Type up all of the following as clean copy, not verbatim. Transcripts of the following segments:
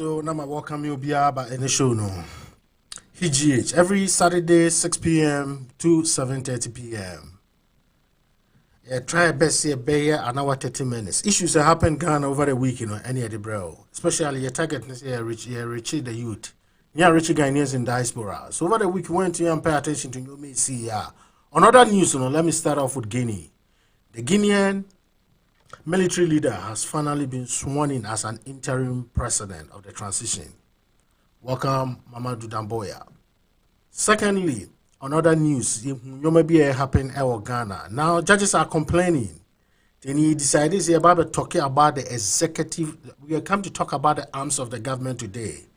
So now I welcome you by any show no. HGH every Saturday 6 p.m. to 7:30 p.m. Try best say be an hour 30 minutes. Issues that happen Ghana over the week, any of the bro. Especially your target is rich the youth. Rich Ghanaians in diaspora. So over the week we went to pay attention to you may see another news, let me start off with Guinea. The Guinean military leader has finally been sworn in as an interim president of the transition. Welcome, Mamadou Damboya. Secondly, another news, you may be happening in Ghana. Now, judges are complaining. Then he decided to talk about the executive. We have come to talk about the arms of the government today.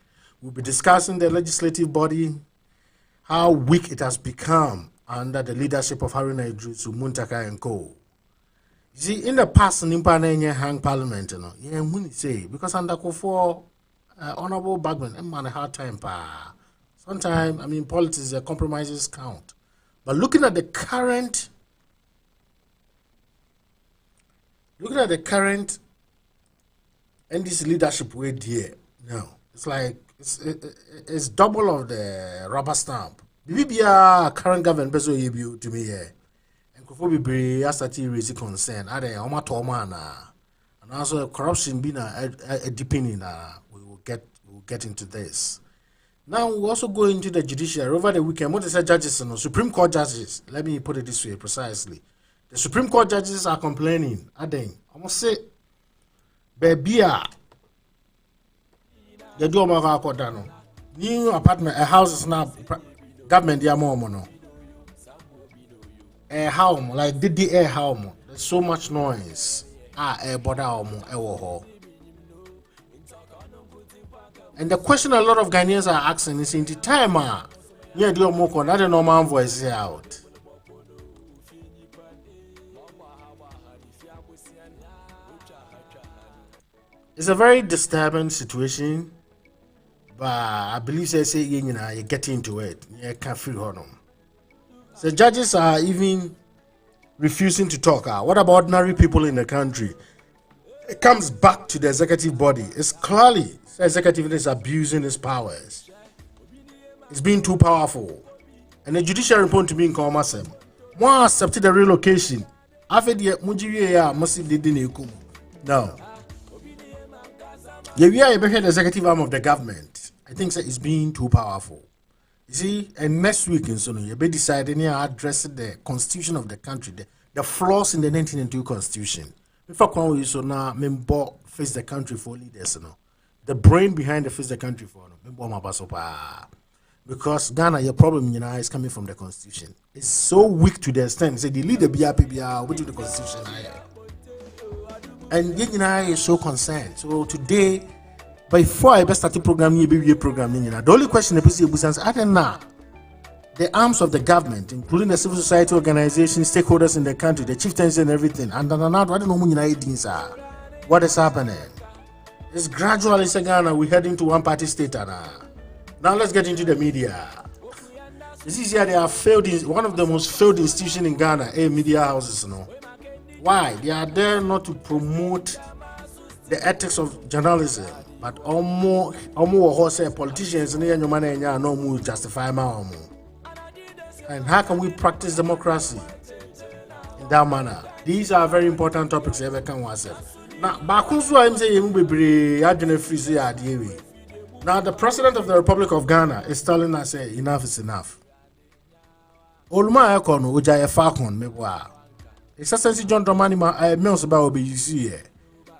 We'll be discussing the legislative body, how weak it has become under the leadership of Haruna Idrisu, Muntaka and co. You see, in the past, Nimpa hang parliament, when say because under for honorable Bagman, I'm on a hard time. Sometimes, politics, compromises count. But looking at the current NDC leadership way there, no, it's like it's double of the rubber stamp. The current government bezo you to me here. Kofobi be asati raise concern ade oma toma na and also corruption being a deepening we will get into this. Now we also go into the judiciary over the weekend. What is the judges and Supreme Court judges? Let me put it this way precisely. The Supreme Court judges are complaining. Ade almost say baby they do oma ko dano. New apartment a house is now government dia mo no. Air home, like the air home. There's so much noise. Air border and the question a lot of Ghanaians are asking is in the time yeah, do more not a normal voice out. It's a very disturbing situation, but I believe they say you get into it. You can't free honor. The judges are even refusing to talk. What about ordinary people in the country? It comes back to the executive body. It's clearly the executive is abusing its powers. It's being too powerful. And the judiciary report to me in Komasem. One accepted the relocation. After the Mujiria must be the No. We are the executive arm of the government. I think that it's being too powerful. You see, and next week in Sonu, you'll be deciding to address the constitution of the country, the flaws in the 1992 constitution. Before we so now, member face the country for leaders, the brain behind the face the country for because Ghana, your problem is coming from the constitution. It's so weak to the extent say the leader BRPBR, which is the constitution, and is so concerned. So today. Before I start the program, the only question is the arms of the government, including the civil society organizations, stakeholders in the country, the chieftains and everything. And I don't know what is happening. It's gradually Ghana, we're heading to one party state. Now let's get into the media. This is here they are failed. One of the most failed institutions in Ghana, media houses. Why? They are there not to promote the ethics of journalism. But almost politicians no more justify my. And how can we practice democracy in that manner? These are very important topics ever can was. Now, I'm saying now the president of the Republic of Ghana is telling us enough is enough. Oluma Ekon Ujaya Falcon Mebwa. Excellency John Dramani Mills about you see here.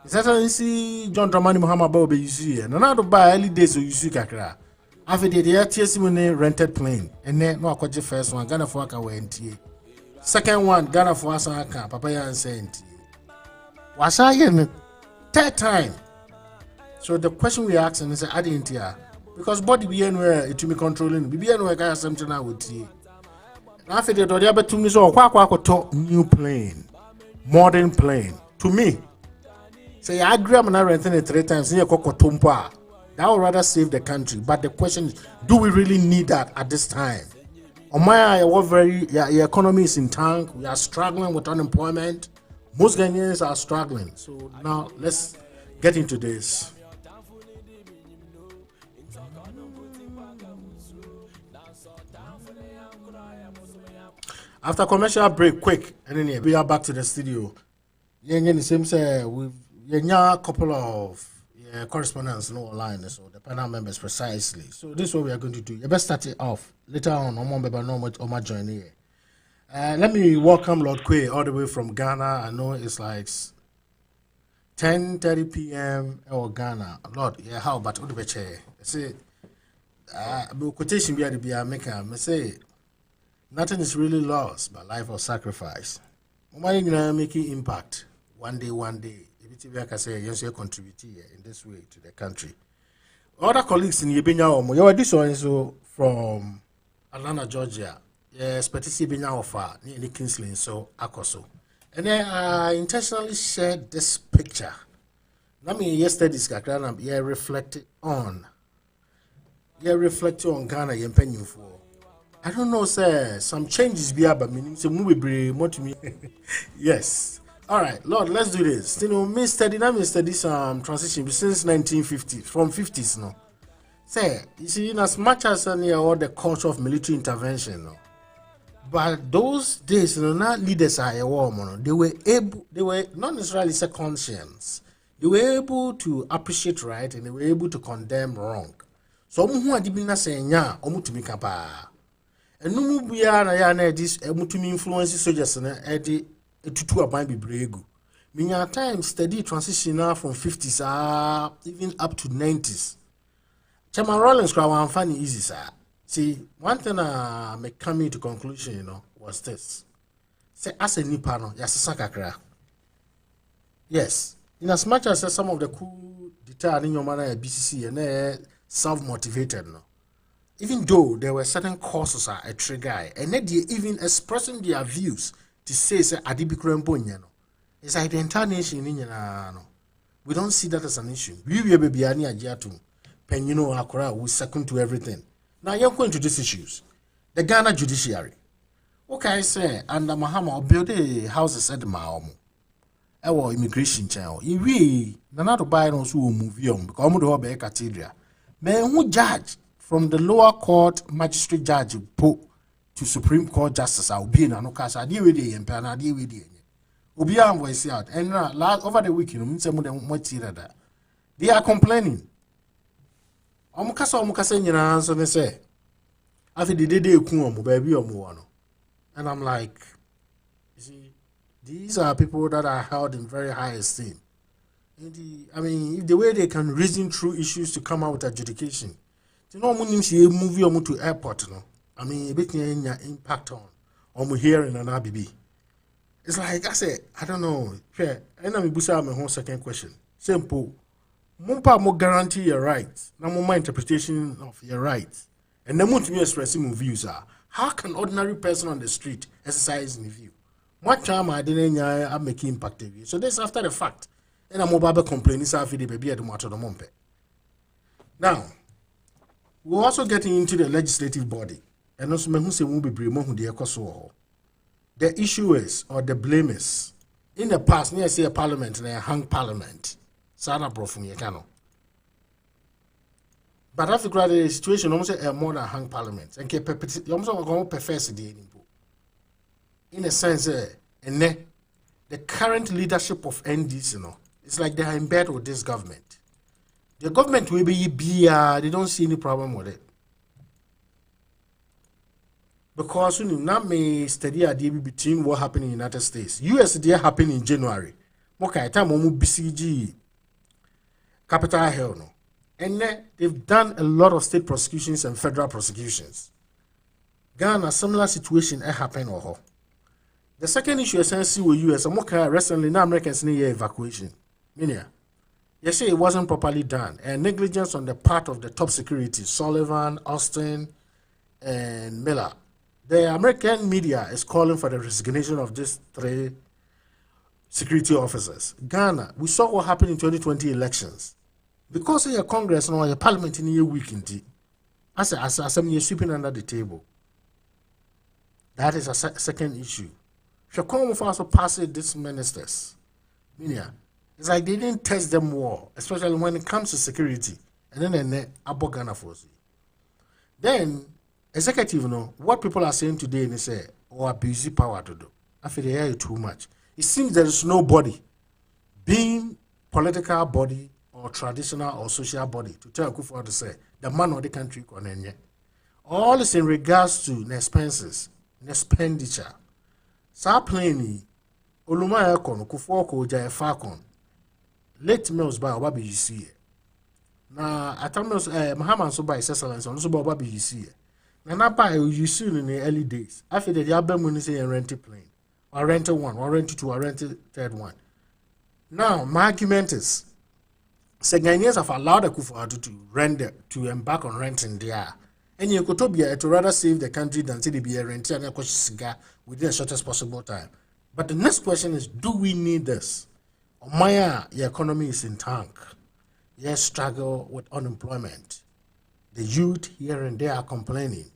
Excellency John Dramani Muhammad Bobe you see here. Now to buy early days you see kakra. After the TSM rented plane and then no akwaje first one Ghana for aka went. Second one Ghana for aka Papa Yan sent. Was I in third time? So the question we asking is I didn't hear because body be anywhere it to be controlling be anywhere guy something now with you. After the other to me so kwa new plane, modern plane to me. Say I agree I'm not renting it 3 times in your kokotumpa. That would rather save the country. But the question is, do we really need that at this time? Your economy is in tank. We are struggling with unemployment. Most Ghanaians are struggling. So now let's get into this. After commercial break, quick, and then we are back to the studio. Yeah, the same say we've a couple of correspondence no online, so the panel members precisely. So this is what we are going to do. You best start it off later on. I'm on join here. Let me welcome Lord Quay all the way from Ghana. I know it's like 10:30 p.m. or Ghana. Lord, yeah, how about Udubeche? Say, quotation be at the maker. I say, nothing is really lost but life or sacrifice. Making impact one day. If I say, yes, you contribute in this way to the country. Other colleagues in Yebenya, you are this one so from Atlanta, Georgia. Yes, but it's been offer near Kingsley, so Akoso. And then I intentionally shared this picture. Let me yesterday's Ghana, reflected on Ghana, Yempenyu for. I don't know, sir. Some changes be but meaning some movie more to me. Yes. All right, Lord, let's do this. You know, me study this transition since 1950, from 50s now. Say, you see, in as much as all the culture of military intervention, no. But those days, not leaders are a war, they were not necessarily conscious. They were able to appreciate right and they were able to condemn wrong. So, who are the saying, ya, omutumikapa. And no more this mutumi influence soldiers and Eddie to a bind be bregu. Meaning time steady transition now from 50s even up to 90s. Chairman Rollins crowd funny easy, sir. See, one thing make coming to conclusion, was this. Say as a nipano, yasakakra. Yes, in as much as some of the coup d'etat in your manner BCC and self-motivated, no. Even though there were certain causes a trigger, and then they even expressing their views to say Adibikrempo, it's like the entire nation in no. We don't see that as an issue. We will be any agiatu, Penino Akura who second to everything. Now you're going to these issues. The Ghana judiciary. Okay, I say under Mahama build a houses at the Maomo. Our immigration channel. If we not buy those who move on because I'm the whole cathedral. Man who judge from the lower court magistrate judge to Supreme Court justice, I'll be in an occasion. Deal with the empire, I deal with the Obian voice out. And over the weekend, they are complaining. Omukasa nyina so ne say afi de eku omo baby omo no. And I'm like, you see, these are people that are held in very high esteem. I mean, if the way they can reason through issues to come out with adjudication. You know, when you move omo to airport, no. I mean, a bit impact on omo hearing and ABB. It's like I said, I don't know. And I'm busa my whole second question. Simple. Mumpa mo guarantee your rights. Na my interpretation of your rights. And then want to expressing my views are. How can ordinary person on the street exercise in view? What time I didn't I'm making impact of you. So this after the fact. And I'm mobile complaining so the baby at the matter the mumpe. Now, we're also getting into the legislative body. And also who say will be bremo who the ekoso. The issue is, or the blame is, in the past, near say a parliament and a hung parliament. Sana bro from Yekano. But after the situation, almost a more than hung parliament. And you almost going to prefer in a sense, and the current leadership of NDC, it's like they are in bed with this government. The government will be they don't see any problem with it. Because you not may study a DB between what happened in the United States. US they happened in January. Okay, time BCG. Capitol Hill, no. And then they've done a lot of state prosecutions and federal prosecutions. Ghana, similar situation happened or the second issue essentially with US, I'm okay recently now Americans need evacuation. Meaning, you say it wasn't properly done and negligence on the part of the top security, Sullivan, Austin, and Miller. The American media is calling for the resignation of these three security officers. Ghana, we saw what happened in 2020 elections. Because of your Congress and your Parliament in a week, as you're sweeping under the table. That is a second issue. If you come for us to pass it, these ministers, it's like they didn't test them well, especially when it comes to security and then abo Ghana force. Then executive, what people are saying today, they say, or abuse power to do. I feel they hear it too much. It seems there is nobody, being political body or traditional or social body, to tell Kufuor to say the man of the country konenye. All is in regards to the expenses, the expenditure. Sa plainly, Oluma Ekon, Kufuor ko Jaya Falcon, late meals by Obabi you see. Na Atamils Muhammad Soba is excellence on Soba Obabi you see. Na buy you see in the early days. After the album when you say a rented plane, or rented one, or rented two, or rented third one. Now, my argument is, Ghanaians have allowed Kufuor to embark on renting there. And you could be to rather save the country than say they be a renter and a cigar within the shortest possible time. But the next question is, do we need this? Maya, the economy is in tank. Yes, struggle with unemployment. The youth here and there are complaining.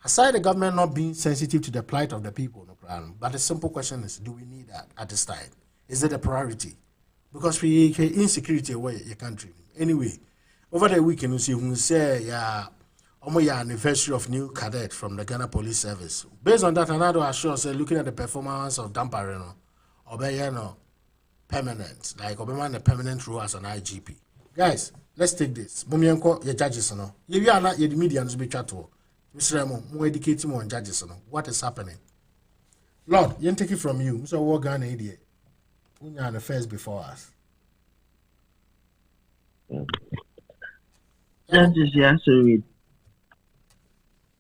Aside the government not being sensitive to the plight of the people, no problem. But the simple question is, do we need that at this time? Is it a priority? Because we insecurity away your country. Anyway, over the weekend, you see, we say, anniversary of new cadet from the Ghana Police Service. Based on that, another assure say looking at the performance of Dampareno, Obeyano, permanent, like Obama, a permanent role as an IGP. Guys, let's take this. Mumienko, your judges, no. You are not your media to be chatted. Mr. Remo, more educating more on judges, no. What is happening? Lord, you take it from you. So, what Ghana idiot? We are the first before us. Judges, yes, we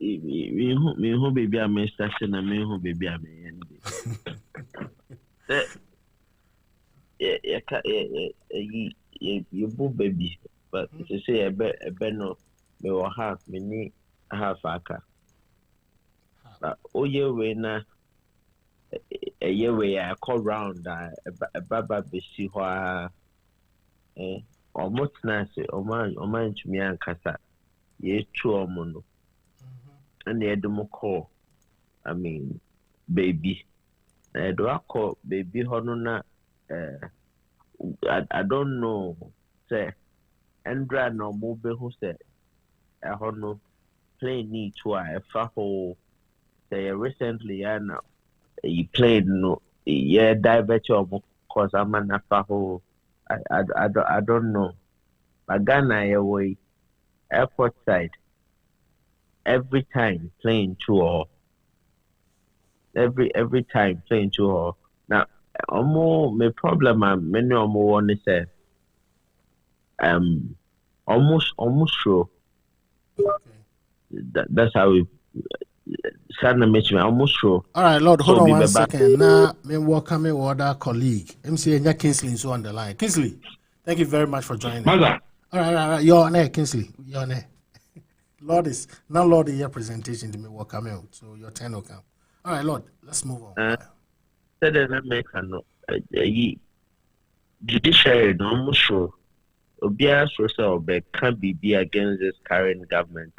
who baby a me station and me who baby a me end. You boo baby, but to say a no, me will have me need half aka. But oh yeah, we na a year we I call round a baba be see almost nice, or man to me and Casa. Yes, true, mono. And they had them call. I mean, baby. Do I call baby Honona? I don't know. Say, Andra no mobile who said, I don't know. Play need to a faho. Say recently, I know you played no. Yeah, divert your cause I'm an faho. I don't know. But Ghana away airport side. Every time playing tour, every time playing tour. Now, my problem, many want to say, almost sure. That's how we. Almost sure. All right, Lord, hold on 1 second. Now, me welcome me other colleague. MC Enya Kingsley so on the line. Kingsley, thank you very much for joining. All right. You're on air, Kingsley. You're on air. Lord is now Lord in your presentation to me welcome out. So your turn will come. All right, Lord, let's move on. Judiciary, almost sure. Obia social can be against this current government.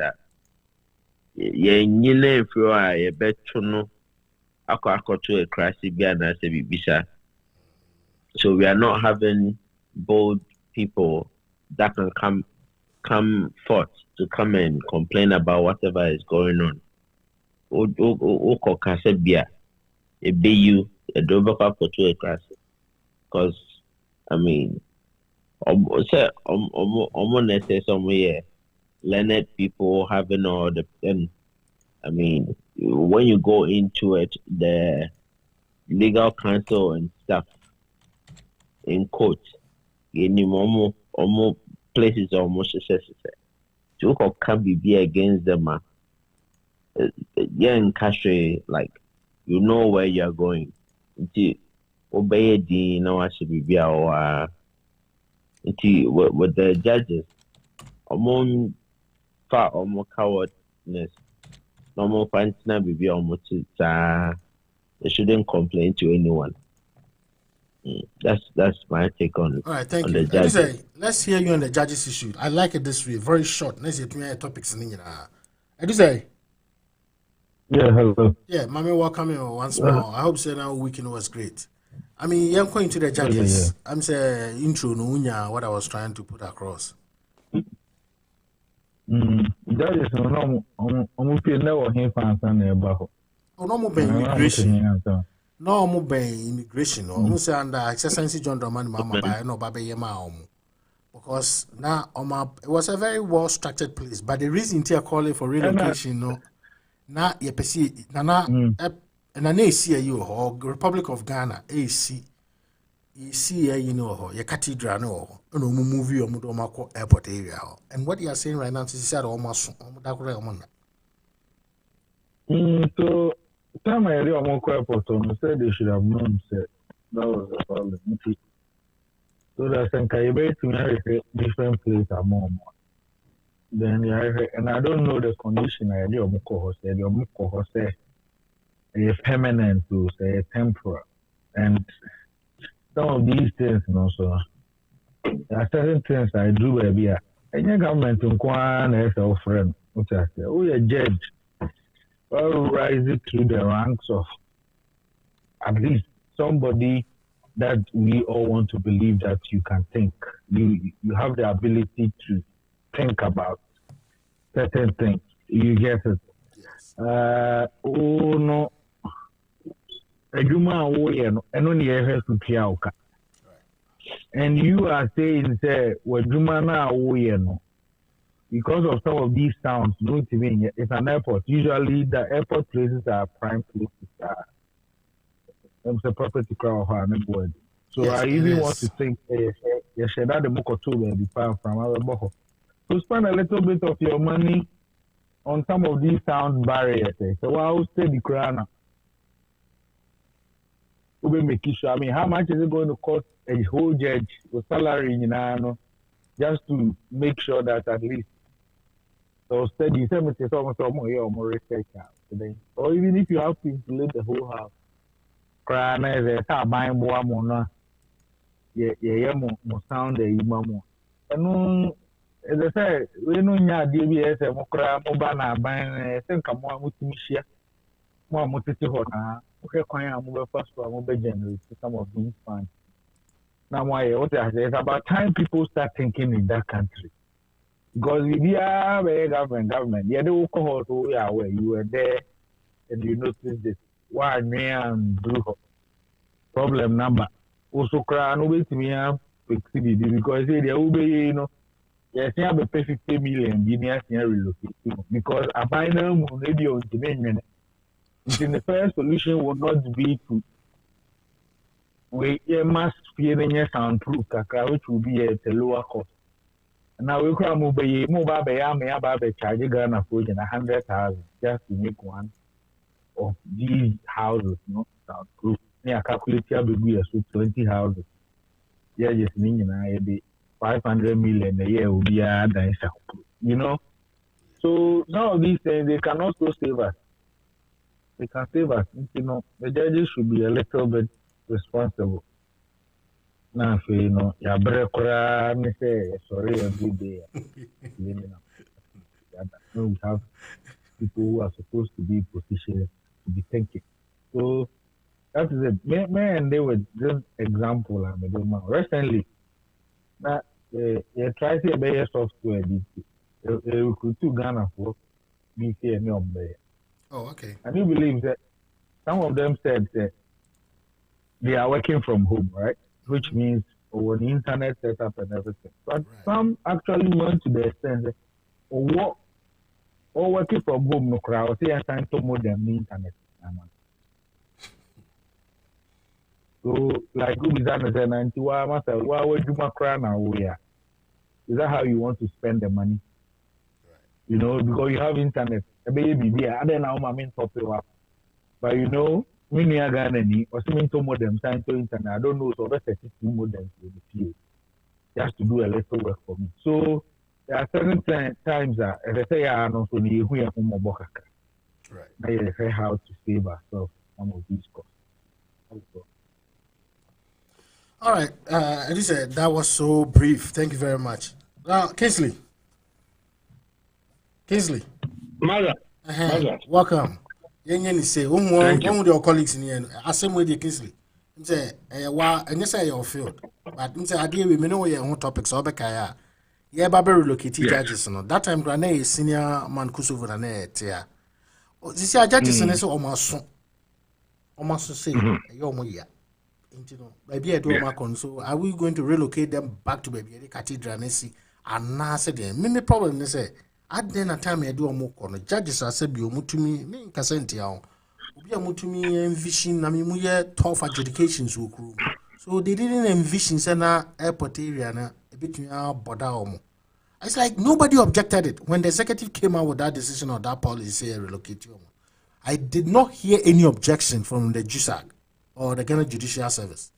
Ye nyile fro a ye beto no akwakoto a crisis bia na se bibisa. So we are not having bold people that can come forth to come and complain about whatever is going on. O kase bia e be you a dover to a crisis. Because I mean say somewhere learned people having all the I mean when you go into it, the legal counsel and stuff in court, in almost places almost necessary. You can be against them. Yeah, in country, like you know where you are going. Obey the no should be our with the judges among far or more cowardness. Normal fantina be almost they shouldn't complain to anyone. That's my take on it. All right, thank you. Eduse, let's hear you on the judges issue. I like it this way, very short. Let's get me topics in Eduse. Yeah, hello. Yeah, Mami, welcome you once more. I hope so now weekend was great. I mean, you're going to the judges. Yeah. I'm saying intro no what I was trying to put across. Judges no feel no him fans and about. Oh, no more immigration. No more immigration. Or say under exercise John Doman Mama by no Baba Yama. Because now it was a very well structured place. But the reason they are calling for relocation, no, now you perceive Nana and an ACU or Republic of Ghana, AC. You see, you know, your cathedral, no movie or Mudomako airport area. And what you are saying right now is said almost so, time I read on airport, said they should have known that was the problem. So that's in Kaibe to different place among. Then, and I don't know the condition I do say a permanent to say temporal. And some of these things, so there are certain things I do, baby. And your government in Kwan as a friend, which I say, oh, a judge, well, rise it through the ranks of at least somebody that we all want to believe that you can think. You have the ability to think about certain things. You get it. Oh, no. And you are saying, say, because of some of these sounds, it's an airport. Usually, the airport places are prime places. It's a property crowd. So I even want to think, you should have the Moko from our Boko. So spend a little bit of your money on some of these sound barriers. So I'll say the crown. I mean, how much is it going to cost a whole judge with salary just to make sure that at least so steady you say more research today. Or even if you have to insulate the whole house. Crown is a buying more sound and as I said, we know DBS and Mobana buying think I'm more multimisia, more multi-hona. Okay, first generate some of these funds. Now, why? What I say is about time people start thinking in that country. Because we are a government. Yeah, they will call us where you were there and you notice this. Why me and blue problem number. Also, cry no wait me because they will be, you know, yes, you have a 50 million relocate because I buy them radio on the the first solution would not be to we must be soundproof, which will be at a lower cost. Now we can move by charge Ghana for 100,000 just to make one of these houses not soundproof. Near calculate be 20 houses. Yeah, just meaning I be 500 million a year will be a nice, you know. So some of these things they can also save us. They can save us. You know, the judges should be a little bit responsible. Now, if you know, you better say sorry every day. We have people who are supposed to be in position to be thinking. So that is it. May and they were just example. I mean, recently, now you try to buy a software. You could do Ghana for BC and your bay. Oh, okay. And you believe that some of them said that they are working from home, right? Which means over the internet setup and everything. But some actually went to the extent that or working from home no crowd, say assigned to modem the internet. So like who is that and why would you now? Is that how you want to spend the money? You know, because you have internet, a baby there, and then I'm top it up. But you know, when you are Ghana, or something to modem, time to internet, I don't know, so that's 32 modems in the field. Just to do a little work for me. So there are certain times that, as I say, I know, so you have more book. Right. They say how to save ourselves some of these costs. All right, Elisa, that was so brief. Thank you very much. Now, Kingsley. Mother. Welcome. You say, one of your colleagues in here, I same with you, Kingsley. You say, and you say your field, but you say, I deal with me know your own topics, or Bekaya. Yeah, Baba relocate judges. No, that time Granay senior man Kusovo and Tia. This year judges and so almost say, Yomoya. Baby, I do my so are we going to relocate them back to baby cathedral and see? And now said, many problem is at then a time I do a more corner. Judges are said, you mutumi, me Cassentia. Ubi a mutumi envision, I mean, we tough adjudications will crew. So they didn't envision Sena airport area a bit near Bodaomo. It's like nobody objected it when the executive came out with that decision or that policy relocate you. I did not hear any objection from the GSAG or the Ghana Judicial Service,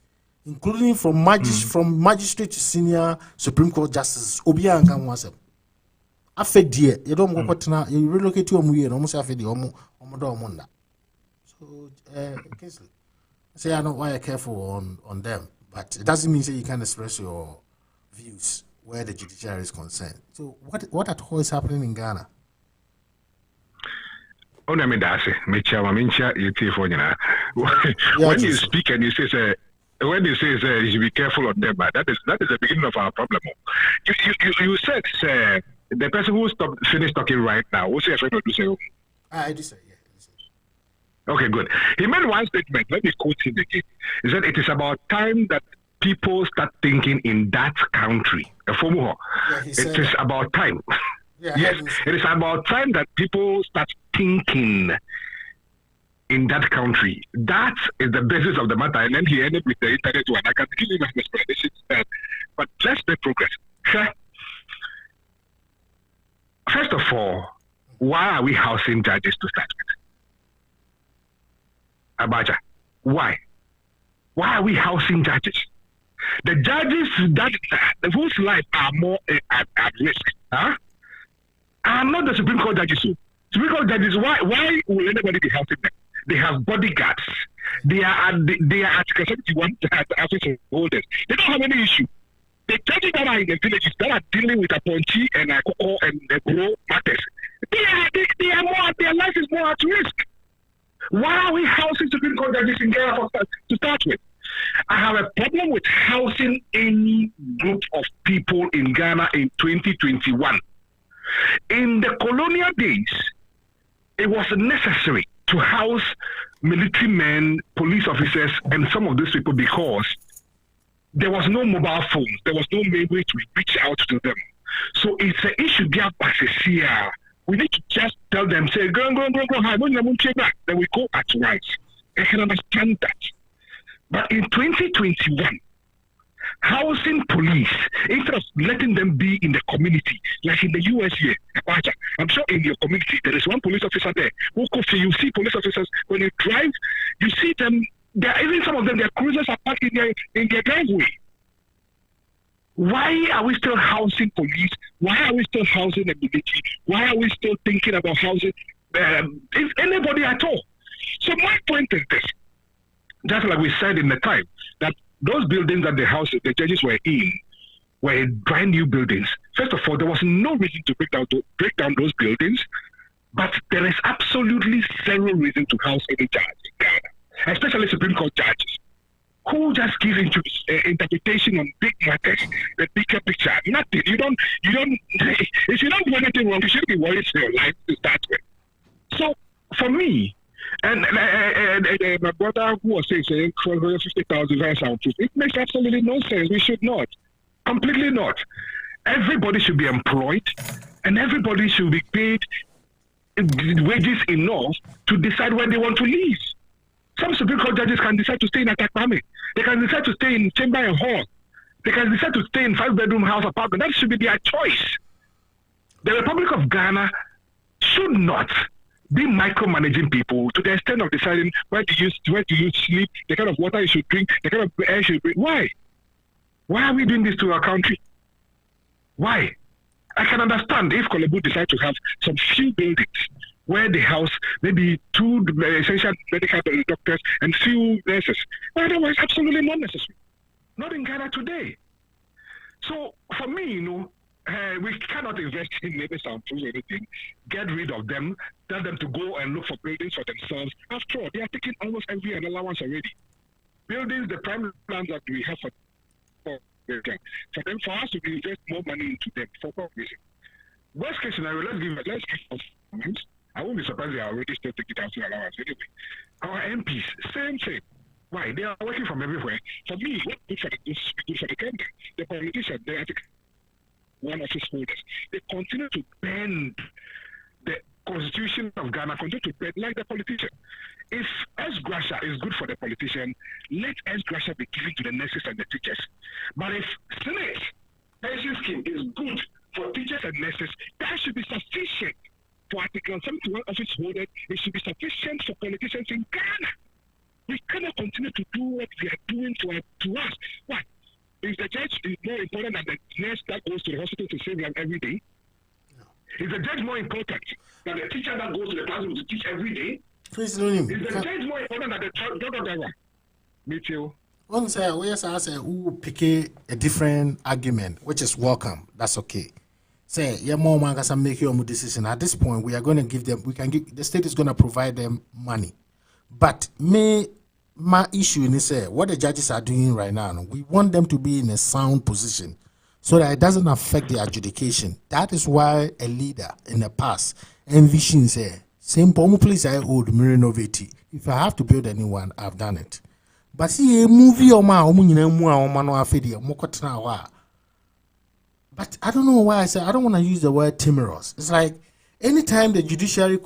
including from magistrate to senior Supreme Court justices. Obia and Kamwasem. I fed dear, you don't go to you relocate to a muye, almost half the Omoda. So, Kingsley, say I know why you're careful on them, but it doesn't mean that you can express your views where the judiciary is concerned. So, what at all is happening in Ghana? When you speak and you say, when you say you should be careful on them, that is the beginning of our problem. You said the person who finished talking right now, what's your friend to say? I did say, yeah. Okay, good. He made one statement. Let me quote him again. He said, "It is about time that people start thinking in that country." It is about time. Yeah, yes, it is about time that people start thinking in that country. That is the basis of the matter. And then he ended with the internet one. I can give you an explanation to that. But let's make progress. First of all, why are we housing judges to start with? Abacha, why? Why are we housing judges? The judges whose lives are more at risk, are not the Supreme Court judges. Supreme Court judges, why will anybody be housing them? They have bodyguards. They are Article 71 office holders. They don't have any issue. The judges that are in the villages that are dealing with Aponchi and Akoko and the Gro matters, they are more, their life is more at risk. Why are we housing Supreme Court judges in Ghana to start with? I have a problem with housing any group of people in Ghana in 2021. In the colonial days, it was necessary to house military men, police officers, and some of these people because there was no mobile phones. There was no way to reach out to them. So it's an issue here. We need to just tell them, say, go, hi, then we go at once. I can understand that. But in 2021, housing police, instead of letting them be in the community, like in the US here, I'm sure in your community, there is one police officer there. You see police officers, when you drive, you see them, even some of them, their cruisers are parked in their driveway. Why are we still housing police? Why are we still housing the military? Why are we still thinking about housing anybody at all? So my point is this. Just like we said in the time, that those buildings that the judges were in were brand new buildings. First of all, there was no reason to break down those buildings, but there is absolutely zero reason to house any judge in Ghana, especially Supreme Court judges, who just give into interpretation on big matters, the bigger picture. Nothing. You don't. If you don't do anything wrong, you shouldn't be worried for your life to start with. So for me, and my brother who was saying 50,000 it makes absolutely no sense. We should not. Completely not. Everybody should be employed, and everybody should be paid wages enough to decide when they want to leave. Some Supreme Court judges can decide to stay in Atakpame. They can decide to stay in Chamber and Hall. They can decide to stay in 5-bedroom house apartment. That should be their choice. The Republic of Ghana should not be micromanaging people to the extent of deciding where do you sleep, the kind of water you should drink, the kind of air you should breathe. Why? Why are we doing this to our country? Why? I can understand if Kolebu decide to have some few buildings where they house maybe 2 essential medical doctors and few nurses. But otherwise, absolutely not necessary. Not in Ghana today. So for me, we cannot invest in maybe some tools or anything, get rid of them, tell them to go and look for buildings for themselves. After all, they are taking almost every allowance already. Buildings, the prime plans that we have for They can. For us to invest more money into them for what reason? Worst case scenario, let's give us. I won't be surprised they are already still taking housing allowance anyway. Our MPs, same thing. Why? They are working from everywhere. For me, what good for the country? The politicians, they are one office holders. They continue to bend the constitution of Ghana, continue to bend like the politician. If S-Gracia is good for the politician, let S-Gracia be given to the nurses and the teachers. But if Senate pension scheme is good for teachers and nurses, that should be sufficient for Article 71 office holders. It should be sufficient for politicians in Ghana. We cannot continue to do what they are doing to us. Why? Is the judge more important than the nurse that goes to the hospital to save life every day? No. Is the judge more important than the teacher that goes to the classroom to teach every day? Please don't him. Is the judge more important than the drug driver? Me too. One say, I say, who pick a different argument, which is welcome. That's okay. Say, yeah, more man can make your decision. At this point, we are going to give them. The state is going to provide them money. But my issue is what the judges are doing right now. We want them to be in a sound position so that it doesn't affect the adjudication. That is why a leader in the past envisions same place I hold me renovate. If I have to build a new one, I've done it. But see a movie or but I don't know why I say I don't want to use the word timorous. It's like anytime the judiciary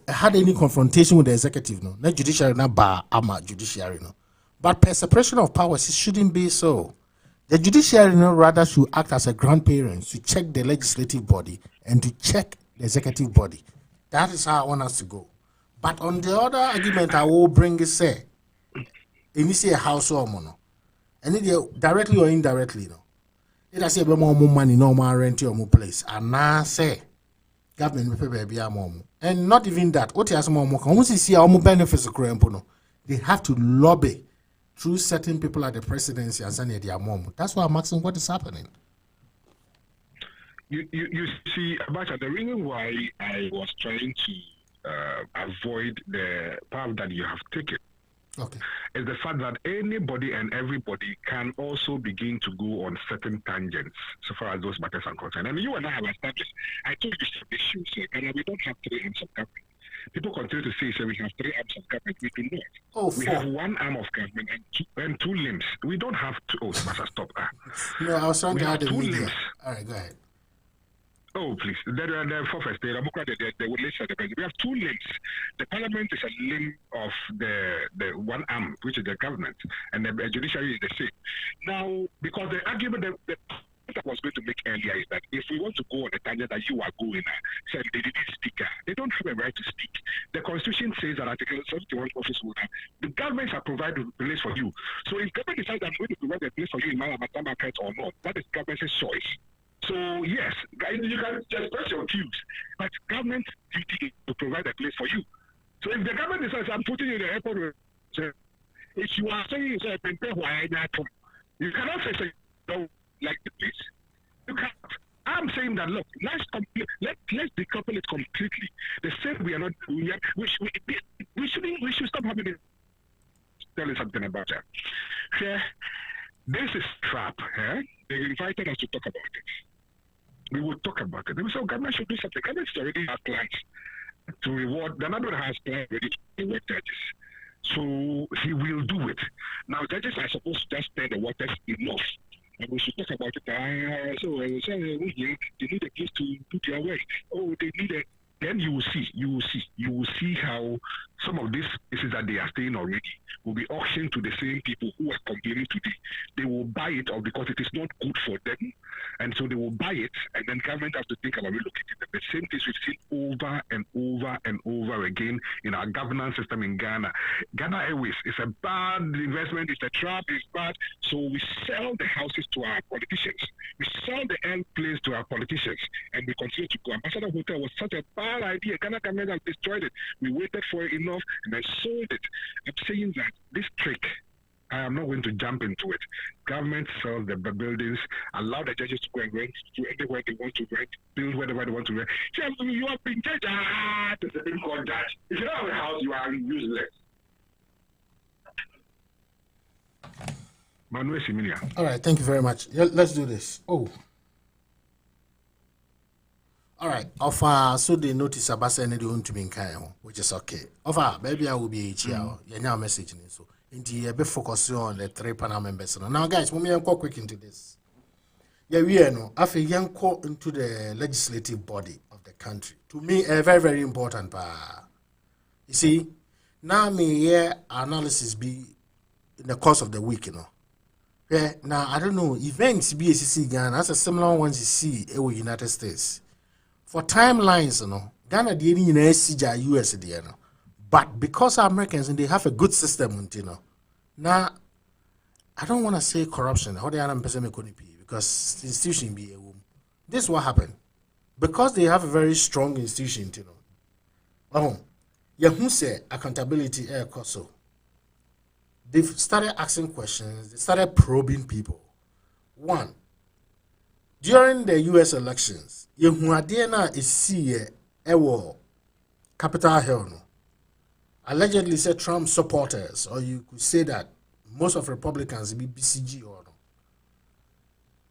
had any confrontation with the executive, no, not judiciary, not bar, judiciary, no. But per separation of powers, it shouldn't be so. The judiciary, no, rather should act as a grandparent to check the legislative body and to check the executive body. That is how I want us to go. But on the other argument, I will bring is say, if you say a house or mono, and it directly or indirectly, no. It I say more money, no more rent or more place, and now say. Government baby and not even that. What has more see how more benefits they have to lobby through certain people at the presidency and send their mom. That's why I'm asking what is happening. You see, Abacha, the reason why I was trying to avoid the path that you have taken is the fact that anybody and everybody can also begin to go on certain tangents so far as those matters are concerned. And you and I have established, I told you some issues, and we don't have 3 arms of government. People continue to say we have 3 arms of government. We do not. We have 1 arm of government and two limbs. We don't have 2. Oh, stop. No, I was trying to add the media. All right, go ahead. Oh, please. The first, the Democrat, the will listen. We have 2 limbs. The parliament is a limb of the 1 arm, which is the government, and the judiciary is the same. Now, because the argument that I was going to make earlier is that if we want to go on the tangent that you are going said they didn't speak, they don't have a right to speak. The Constitution says that Article 71 office holder, the governments have provided a place for you. So if government decides I'm going to provide a place for you in Malabatama market or not, that is government's choice. So yes, you can just press your cues, but government duty to provide a place for you. So if the government decides I'm putting you in the airport, if you are saying you cannot say don't like the place. You can't. I'm saying that look, let's decouple it completely. The same we are not doing yet. We should stop having it. Tell you something about that. Yeah, this is trap. They invited us to talk about it. We will talk about it. They will say, government should do something. Government already has plans to reward. The other has plans ready to reward judges. So he will do it. Now, judges are supposed to just stir the waters enough. And we should talk about it. So they need a place to put their way. Oh, they need it. Then you will see how some of these places that they are staying already will be auctioned to the same people who are complaining today. They will buy it or because it is not good for them, and so they will buy it, and then government has to think about relocating them. The same things we've seen over and over and over again in our governance system in Ghana. Ghana Airways is a bad investment, it's a trap, it's bad. So we sell the houses to our politicians. We sell the airplanes to our politicians, and we continue to go. Ambassador Hotel was such a bad idea. Ghana government has destroyed it. We waited for it enough and then sold it. I'm saying that this trick, I am not going to jump into it. Government sells the buildings, allow the judges to go and rent to anywhere they want to rent, build wherever they want to rent. You have been judged to the Supreme Court judge. If you don't have a house, you are useless. Manuel Similia. All right, thank you very much. Let's do this. Oh. All right, offer so they notice about sending the to be in kind, which is okay. Offer, maybe I will be here. You know, message so. Indeed, be focusing on the 3 panel members. Now, guys, when we go quick into this. Yeah, we know. After young call into the legislative body of the country. To me, a very, very important part. You see, now me hear analysis be in the course of the week, you know. Yeah, now I don't know, events BACC Ghana, that's a similar ones you see in the United States. For timelines, you know, Ghana the in US, you know. But because Americans and they have a good system, you know. Now, I don't want to say corruption, how they are because the institution be a womb. This is what happened. Because they have a very strong institution, you know. Who say accountability air so. They've started asking questions, they started probing people. One, during the US elections, Yehuadiana is see a Capitol Hill. No? Allegedly said Trump supporters, or you could say that most of Republicans be BCG or no.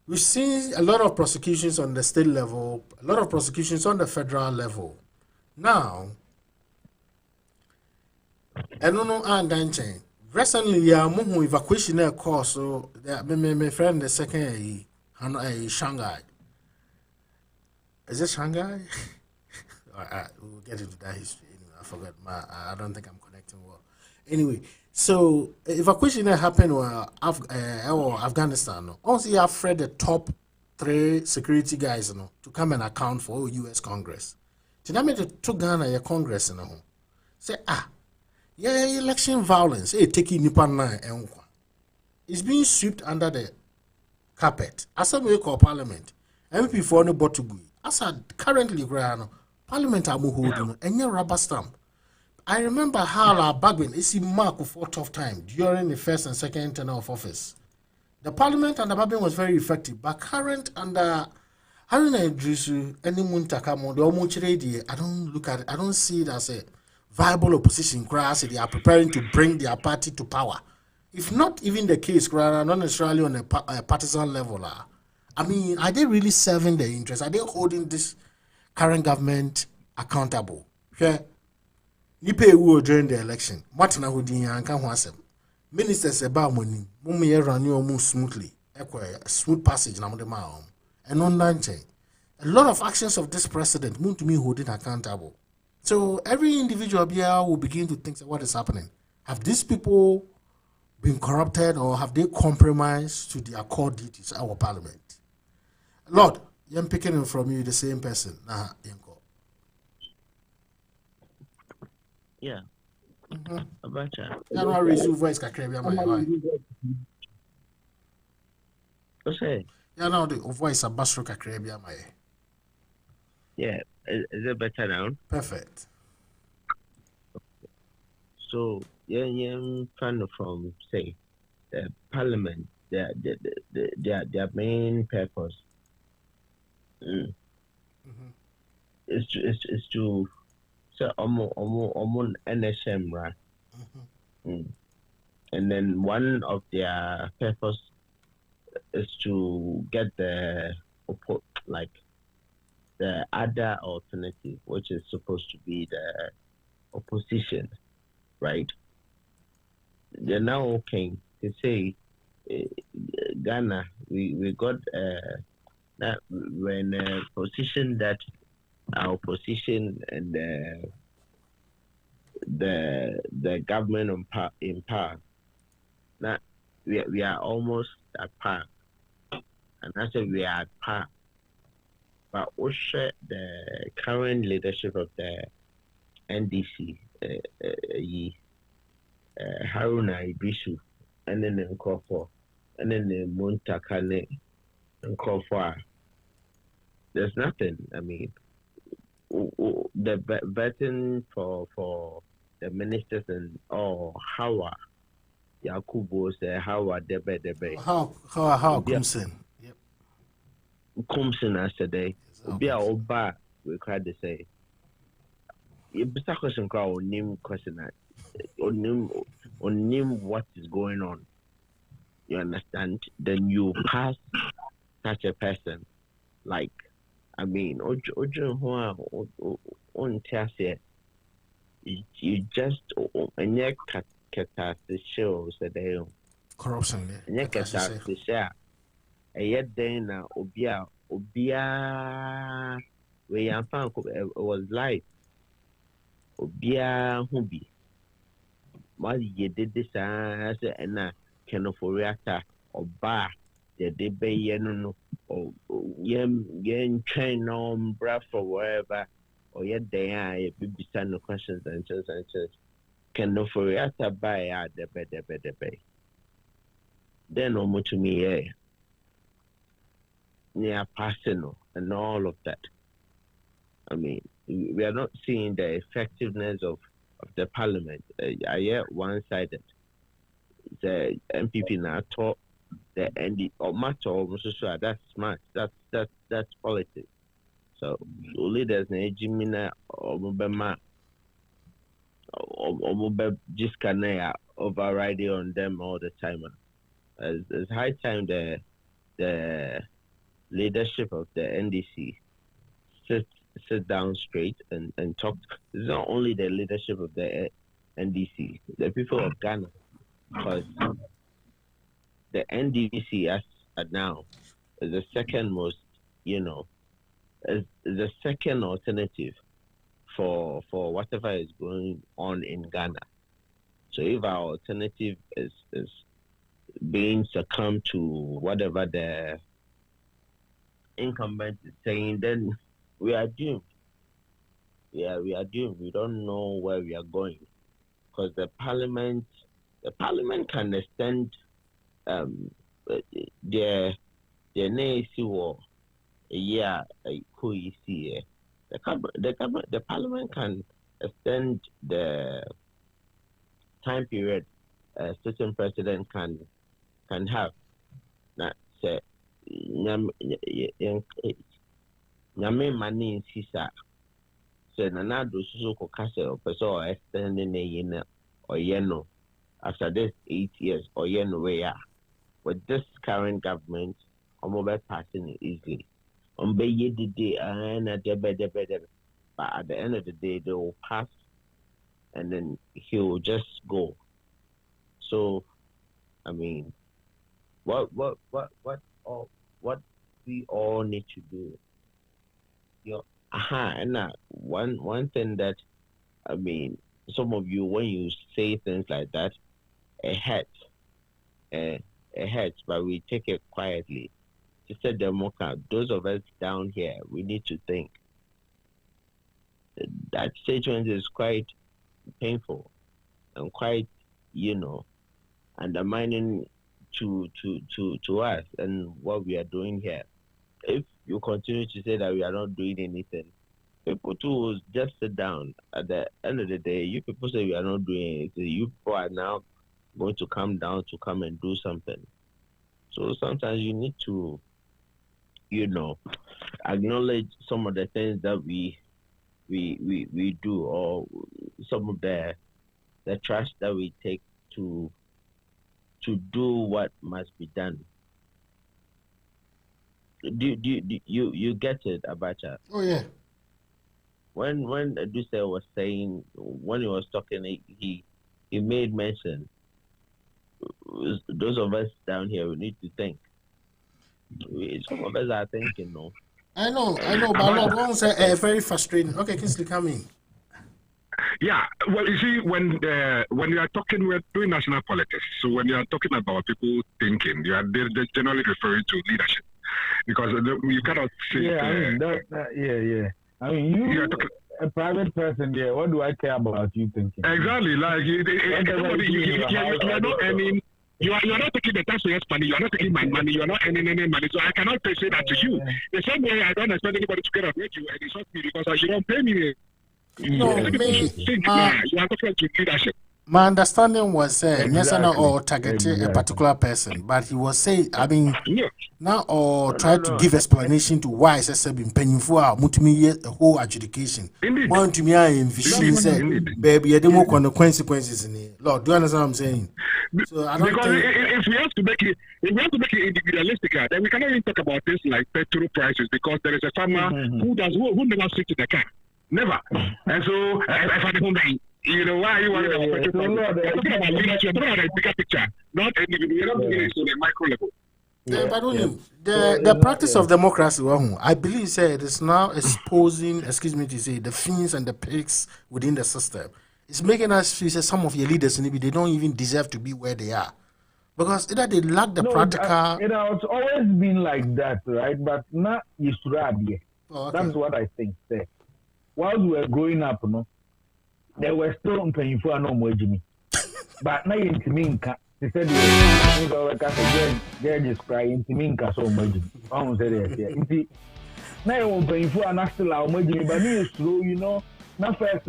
We've seen a lot of prosecutions on the state level, a lot of prosecutions on the federal level. Now, I don't know and recently evacuation course, so my friend the second Shanghai. Is it Shanghai? We'll get into that history anyway. I forgot. I don't think I'm connecting well. Anyway, so evacuation happened or Afghanistan. Also, you have read the top 3 security guys, you know, to come and account for U.S. Congress. To Ghana, your Congress, you know, say yeah, election violence. Taking Nippon 9 and it's being swept under the carpet. As a way call Parliament, MP for no botugui. As currently, Parliament are holding and your rubber stamp. I remember how our Bagwin is mark for tough time during the first and second tenure of office. The Parliament under Bagwin was very effective, but current under Haruna Idrisu, any Muntakamo, the Omuchiredi, I don't look at it, I don't see it as a viable opposition. They are preparing to bring their party to power. If not even the case, not necessarily on a partisan level. I mean, are they really serving their interests? Are they holding this current government accountable? Yeah. Nipe who during the election. Martina Houdin and Kanwasem. Ministers about money. Mummy run you smoothly. Smooth passage na the maum. And on that a lot of actions of this president moon to me holding accountable. So every individual here will begin to think what is happening. Have these people been corrupted or have they compromised to their core duties, our parliament? Lord, I'm picking it from you, the same person. Yeah. Abacha. I don't raise your voice, Kakrebia. What's that? Yeah, now the voice of Basro Kakrebia. Yeah. Is it better now? Perfect. So, kind of from say the parliament, their main purpose is to say almost NSM, right? And then one of their purpose is to get the other alternative, which is supposed to be the opposition, right? They're now okay to say Ghana, we got that when position that our opposition and the government in power. Now we are almost at par, and I said we are at par. But also the current leadership of the NDC, Haruna Idrisu, and then the Nkofo, and then the Muntakane Nkofo. There's nothing. I mean, the vetting for the ministers and how Yakubu say how Debe. How Kumsen. Kumsen yesterday. Be a oba we tried to say. You be a question on name what is going on. You understand? Then you pass such a person. Like, I mean, you just and you show said corruption. and you share a yet then obia we am found was life obia hubi what you did this as and kenoforiata or bar the debe no or yen train on bra for wherever or yet they are be no questions and just kenoforiata by the bed then almost to me near personal and all of that. I mean, we are not seeing the effectiveness of the parliament. I hear one-sided. The MPP now talk the ND or matter almost sure that's smart. That's politics. So leaders na Jimina or Mubema or just can overriding on them all the time. It's high time the leadership of the NDC sit down straight and talk. It's not only the leadership of the NDC, the people of Ghana, because the NDC as now is the second most, is the second alternative for whatever is going on in Ghana. So if our alternative is being succumbed to whatever the incumbent is saying, then we are doomed. Yeah, we are doomed. We don't know where we are going because the parliament can extend their NAC war a year the parliament can extend the time period a certain president can have. Now, say nyame mani sisa so na do so ko kase o person extend na yin or yeno after this 8 years or yeno we are with this current government mobile passing it easily be yedide and but at the end of the day they will pass and then he will just go. So I mean what we all need to do. And one thing that I mean, some of you when you say things like that, it hurts, but we take it quietly. To say Democrat, those of us down here, we need to think. That statement is quite painful and quite, undermining to us and what we are doing here. If you continue to say that we are not doing anything, people too will just sit down. At the end of the day, you people say we are not doing anything. You people are now going to come down to come and do something. So sometimes you need to, acknowledge some of the things that we do or some of the trust that we take to do what must be done. Do you get it, Abacha? Oh yeah. When Duse was saying, when he was talking, he made mention. Those of us down here, we need to think. Some of us are thinking, no. I know, but Lord, one say very frustrating. Okay, Kingsley, come in. Yeah, well, you see, when you are talking, we're doing national politics. So when you are talking about people thinking, they're generally referring to leadership. Because you cannot say... Yeah. I mean, you a private person there, what do I care about you thinking? Exactly. Like, you are not earning... You are not taking the taxpayers' money. You are not taking my money. You are not earning any money. So I cannot say that to you. The same way I don't expect anybody to get up with you and insult me because you don't pay me. No, you are talking to leadership. My understanding was yes, not all targeted a Exactly. particular person, but he was saying, I mean, No. now or No, try no, to no. give explanation to why it's been paying for a whole adjudication. Indeed. Want to me, I envision say, Indeed. baby, I didn't want consequences in it. Lord, do you understand what I'm saying? So I don't Because think. if we have to make it, individualistic, then we cannot even talk about things like petrol prices because there is a farmer who never sits in the car, never. And so if I don't why are you worried about petrol prices? We're talking about leadership. We're talking about the bigger picture, not individual. We're not doing it on a micro level. The practice of democracy, I believe, it is now exposing, excuse me to say, the fins and the pigs within the system. It's making us feel that some of your leaders, maybe they don't even deserve to be where they are. Because either they lack the practical. It has always been like that, right? But not Yisrael. That's what I think. While we were growing up, they were still paying for no more Jimmy. But now in Timinka, they said, they're just crying Timinka so much. I won't say that. Now you're paying for an still our Jimmy, but it's true, not first,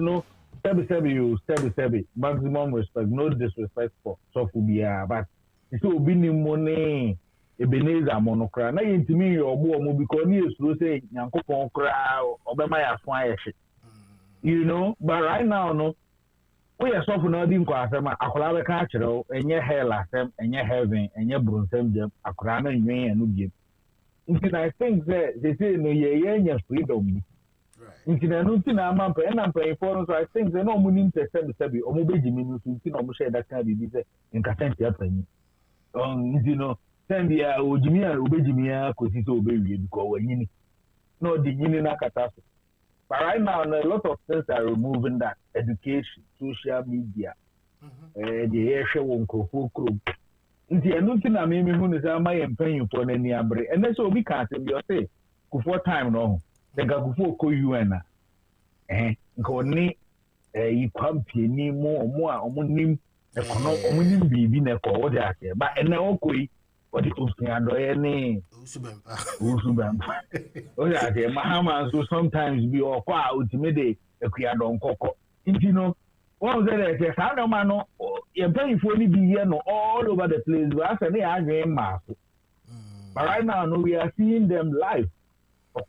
Sebi, maximum respect, no disrespect for Sofubia, but it's all been money. Ebenezer monocra. Now you me your boy because you say Yankopon crowd or by my fire shit. But right now, no, we are suffering nothing because I'm a collab culture and your hair last time and your heaven and your brunsem jam, a crown and me and you give. I think that they say no, your freedom. I'm paying for, so I think they know money to Sebi or Mobi minutes in share that can be in Casentia. Send the Ojimia, Ubejimia, Cosito baby, because we're no the union catastrophe. But right now, a lot of things are removing that education, social media, the air show on Kofu Club. The nothing I mean, who is my paying for any ambre, and that's what we can't say. For time, no, they got before UN. You come to any more, a common baby, but and now, what it was any Usubam. Oh, yeah, Mahama so sometimes be or quite ultimate a Kiadon Coco. What was that? I don't know, you're paying for any be all over the place, but they are game master. But right now, no, we are seeing them live.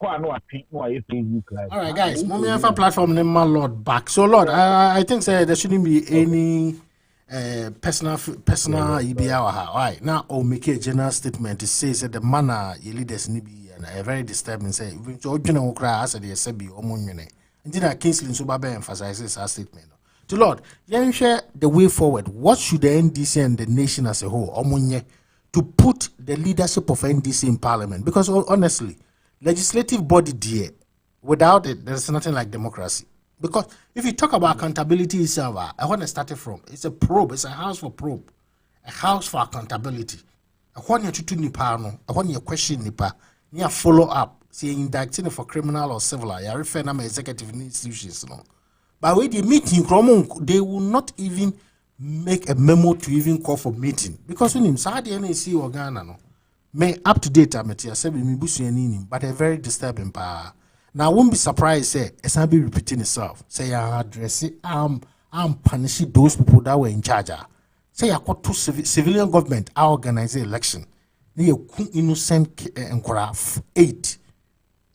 All right, guys, Momiafa platform name my Lord back. So, Lord, I think there shouldn't be any. Personal EBR. Right now, or make a general statement. It says that the manner your leaders need be and very disturbing. Say, even to original cry as a sebi or money. And then Kingsley Subabe emphasizes our statement. To Lord, you share the way forward. What should the NDC and the nation as a whole, Omunye, to put the leadership of NDC in Parliament? Because honestly, legislative body, dear, without it, there's nothing like democracy. Because if you talk about accountability itself, I want to start it from. It's a probe. It's a house for probe. A house for accountability. I want you to nipa no. I want you question nipa. You follow up. See, indicting for criminal or civil. I refer to executive institutions. No. But when they meeting, they will not even make a memo to even call for meeting. Because when him Saudi NAC or Ghana, no. May up to date, I'm but a very disturbing power. Now, I won't be surprised, it's not be repeating itself. Say, I address it, I'm punishing those people that were in charge. Say, I got two civilian government, I organize the election. They are innocent and 8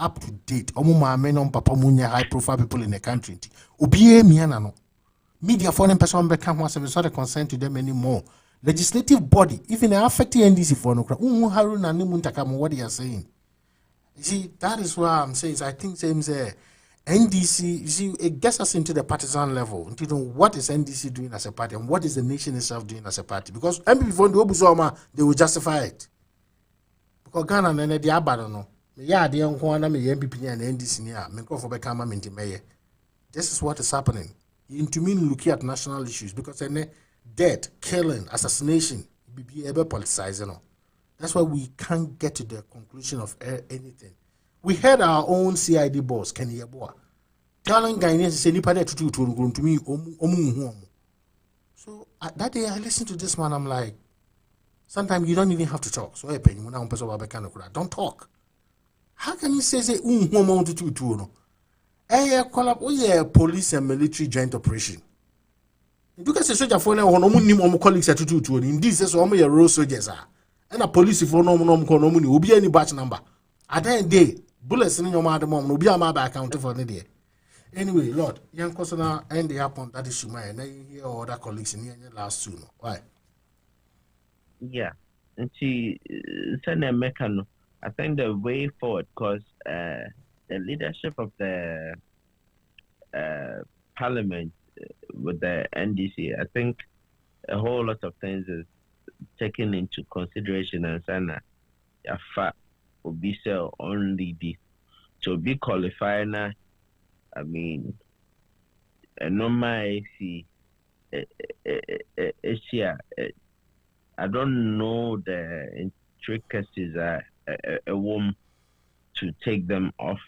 up to date. Omuma men papa munya high profile people in the country. Obie miana no. Media foreign person become once and not consent to them anymore. Legislative body, even affecting NDC for no crap. Harun and Nimuntakam, what they are saying. You see, that is why I'm saying. I think same say NDC. You see, it gets us into the partisan level. You know what is NDC doing as a party and what is the nation itself doing as a party? Because MP they will justify it. Because Ghana and the Abba no, yeah, the young one me MPP and NDC near me go for become minty mayor. This is what is happening. Into me looking at national issues because then death, killing, assassination, be able politicizing. That's why we can't get to the conclusion of anything. We had our own CID boss, Kenny Yeboah, telling Ghanaians, say, to me, so that day I listened to this man, I'm like, sometimes you don't even have to talk. So, don't talk. How can you say, police and military joint operation? Because the soldier for now, no colleagues at 222. In this, is only a road soldiers. And a police for no money will be any batch number. At the end day, bullets in your mother mom will be a mother account for the day. Anyway, Lord, young Cosana end the upon that issue, and then hear other colleagues in the last soon. Why? Yeah. And she send a mechanism. I think the way forward, because the leadership of the parliament with the NDC, I think a whole lot of things is taken into consideration, and sana yafa will be so only this to be qualified now. I mean, a normal AC, I don't know the intricacies a woman to take them off,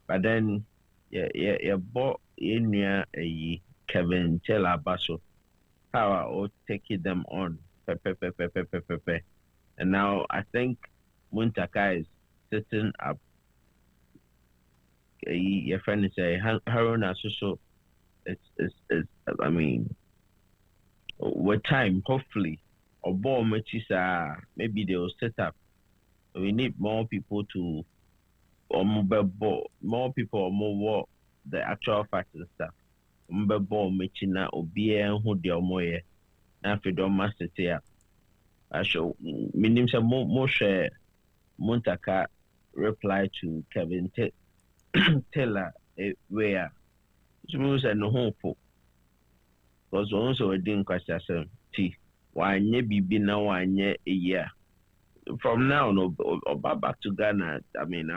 but then yeah bought in a Kevin Taylor Basso how I will take them on. And now I think Muntaka is setting up your friend is a Haruna so it's I mean with time hopefully or maybe they will set up. We need more people to or more people or more the actual facts and stuff. Mechina obia who the omoye after the master tea. I show meaning some more share Muntaka reply to Kevin Taylor where smooth and no hope because also a didn't question tea. Why maybe be now a year from now no back to Ghana. I mean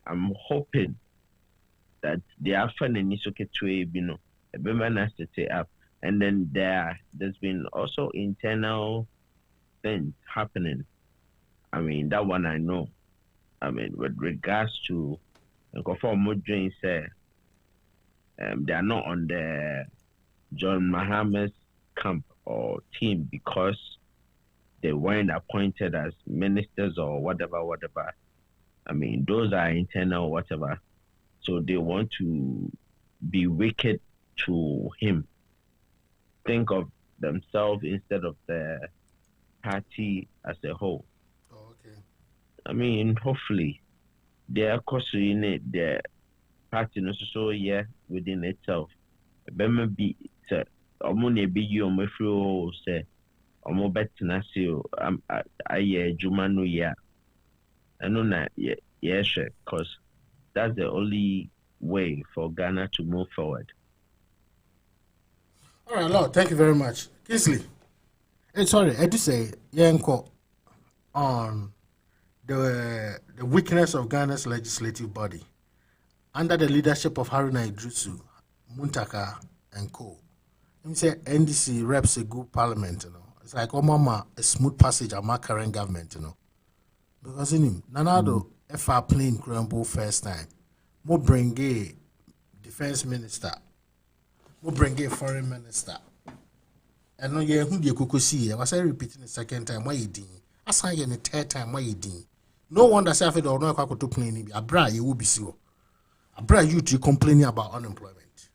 I'm hoping that they are finding this okay to you know a woman has to stay up, and then there's been also internal things happening. I mean that one I know. I mean with regards to conform Mudrin say they are not on the John Mahama's camp or team because they weren't appointed as ministers or whatever. I mean those are internal whatever. So they want to be wicked to him. Think of themselves instead of the party as a whole. Oh, okay. I mean, hopefully, they are in it. The party so yeah within itself. Maybe Omune be you my flu say Omo betinasio I Jumanu ya. I know that yeah sure because that's the only way for Ghana to move forward. All right, Lord, thank you very much. Kingsley. Sorry, I do say, Yanko, on the weakness of Ghana's legislative body under the leadership of Haruna Idrisu, Muntaka, and co. Let me say NDC reps a good parliament, you know. It's like Mama, a smooth passage of my current government, you know. Because in him, Nanado, FR plane crumble first time. Mo bring a defense minister. Mo bring a foreign minister. And no yeah, who you could see. I was repeating the second time why you did. I saw you the third time why you did. No wonder self it or no to play Abra you will be sure. Abra you to complaining about unemployment.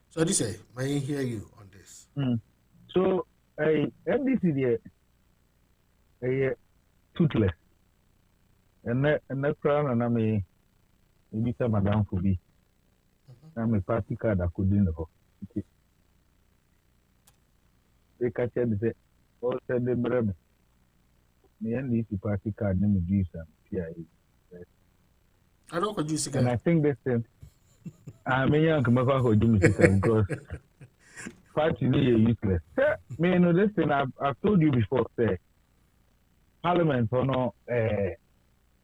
So this say, may I hear you on this? So MDC there toothless. And that crown and I may be some madam for me. I'm a party card I couldn't know. They catch it and say, oh, send them brother. The NDC party card name is Jesus. I don't could use and I think this thing I mean young come back because party is useless. Me know this thing I've told you before, say Parliament or no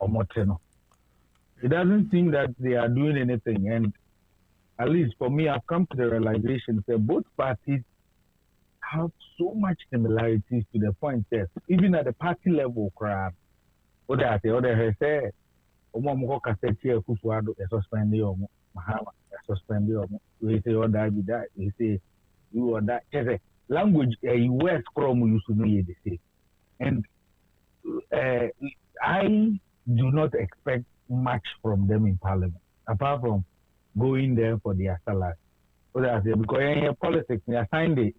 Omoteno. It doesn't seem that they are doing anything, and at least for me I've come to the realization that both parties have so much similarities to the point that even at the party level, crap, or that the other say, Omo Cassette, Kufuado, a suspended or Mahama, a suspended or we say, or that, we say, you or that. Language, a US Chrome used to know the same. And I do not expect much from them in Parliament, apart from going there for their salary. What I say because in politics, they assigned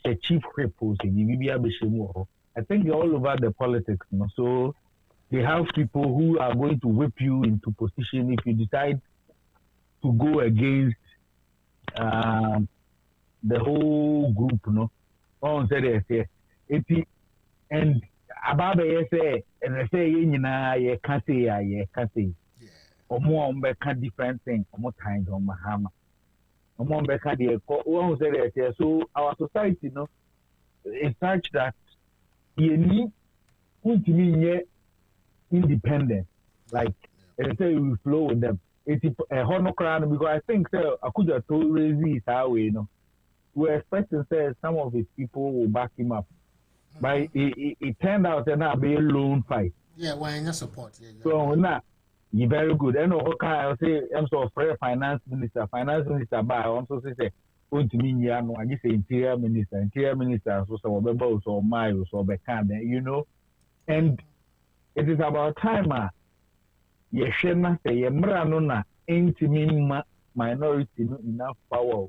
a chief whip post I think they're all over the politics, you know? So they have people who are going to whip you into position if you decide to go against the whole group, you know. On said and about say and I say you can't say or more different things more times on Mahama. So our society, you know, is such that you need to be independent. Like and say we flow with them. It's a honor crown because I think I could have told Razy how you know. We're expecting say some of his people will back him up. But it turned out to not be a lone fight. Yeah, why not support? Yeah, so now you're very good. And I say I'm so finance minister by I'm so say going to mean yeah no I just say interior minister so some so miles or become you know. And it is about time you should not say you na intimate minority no enough power.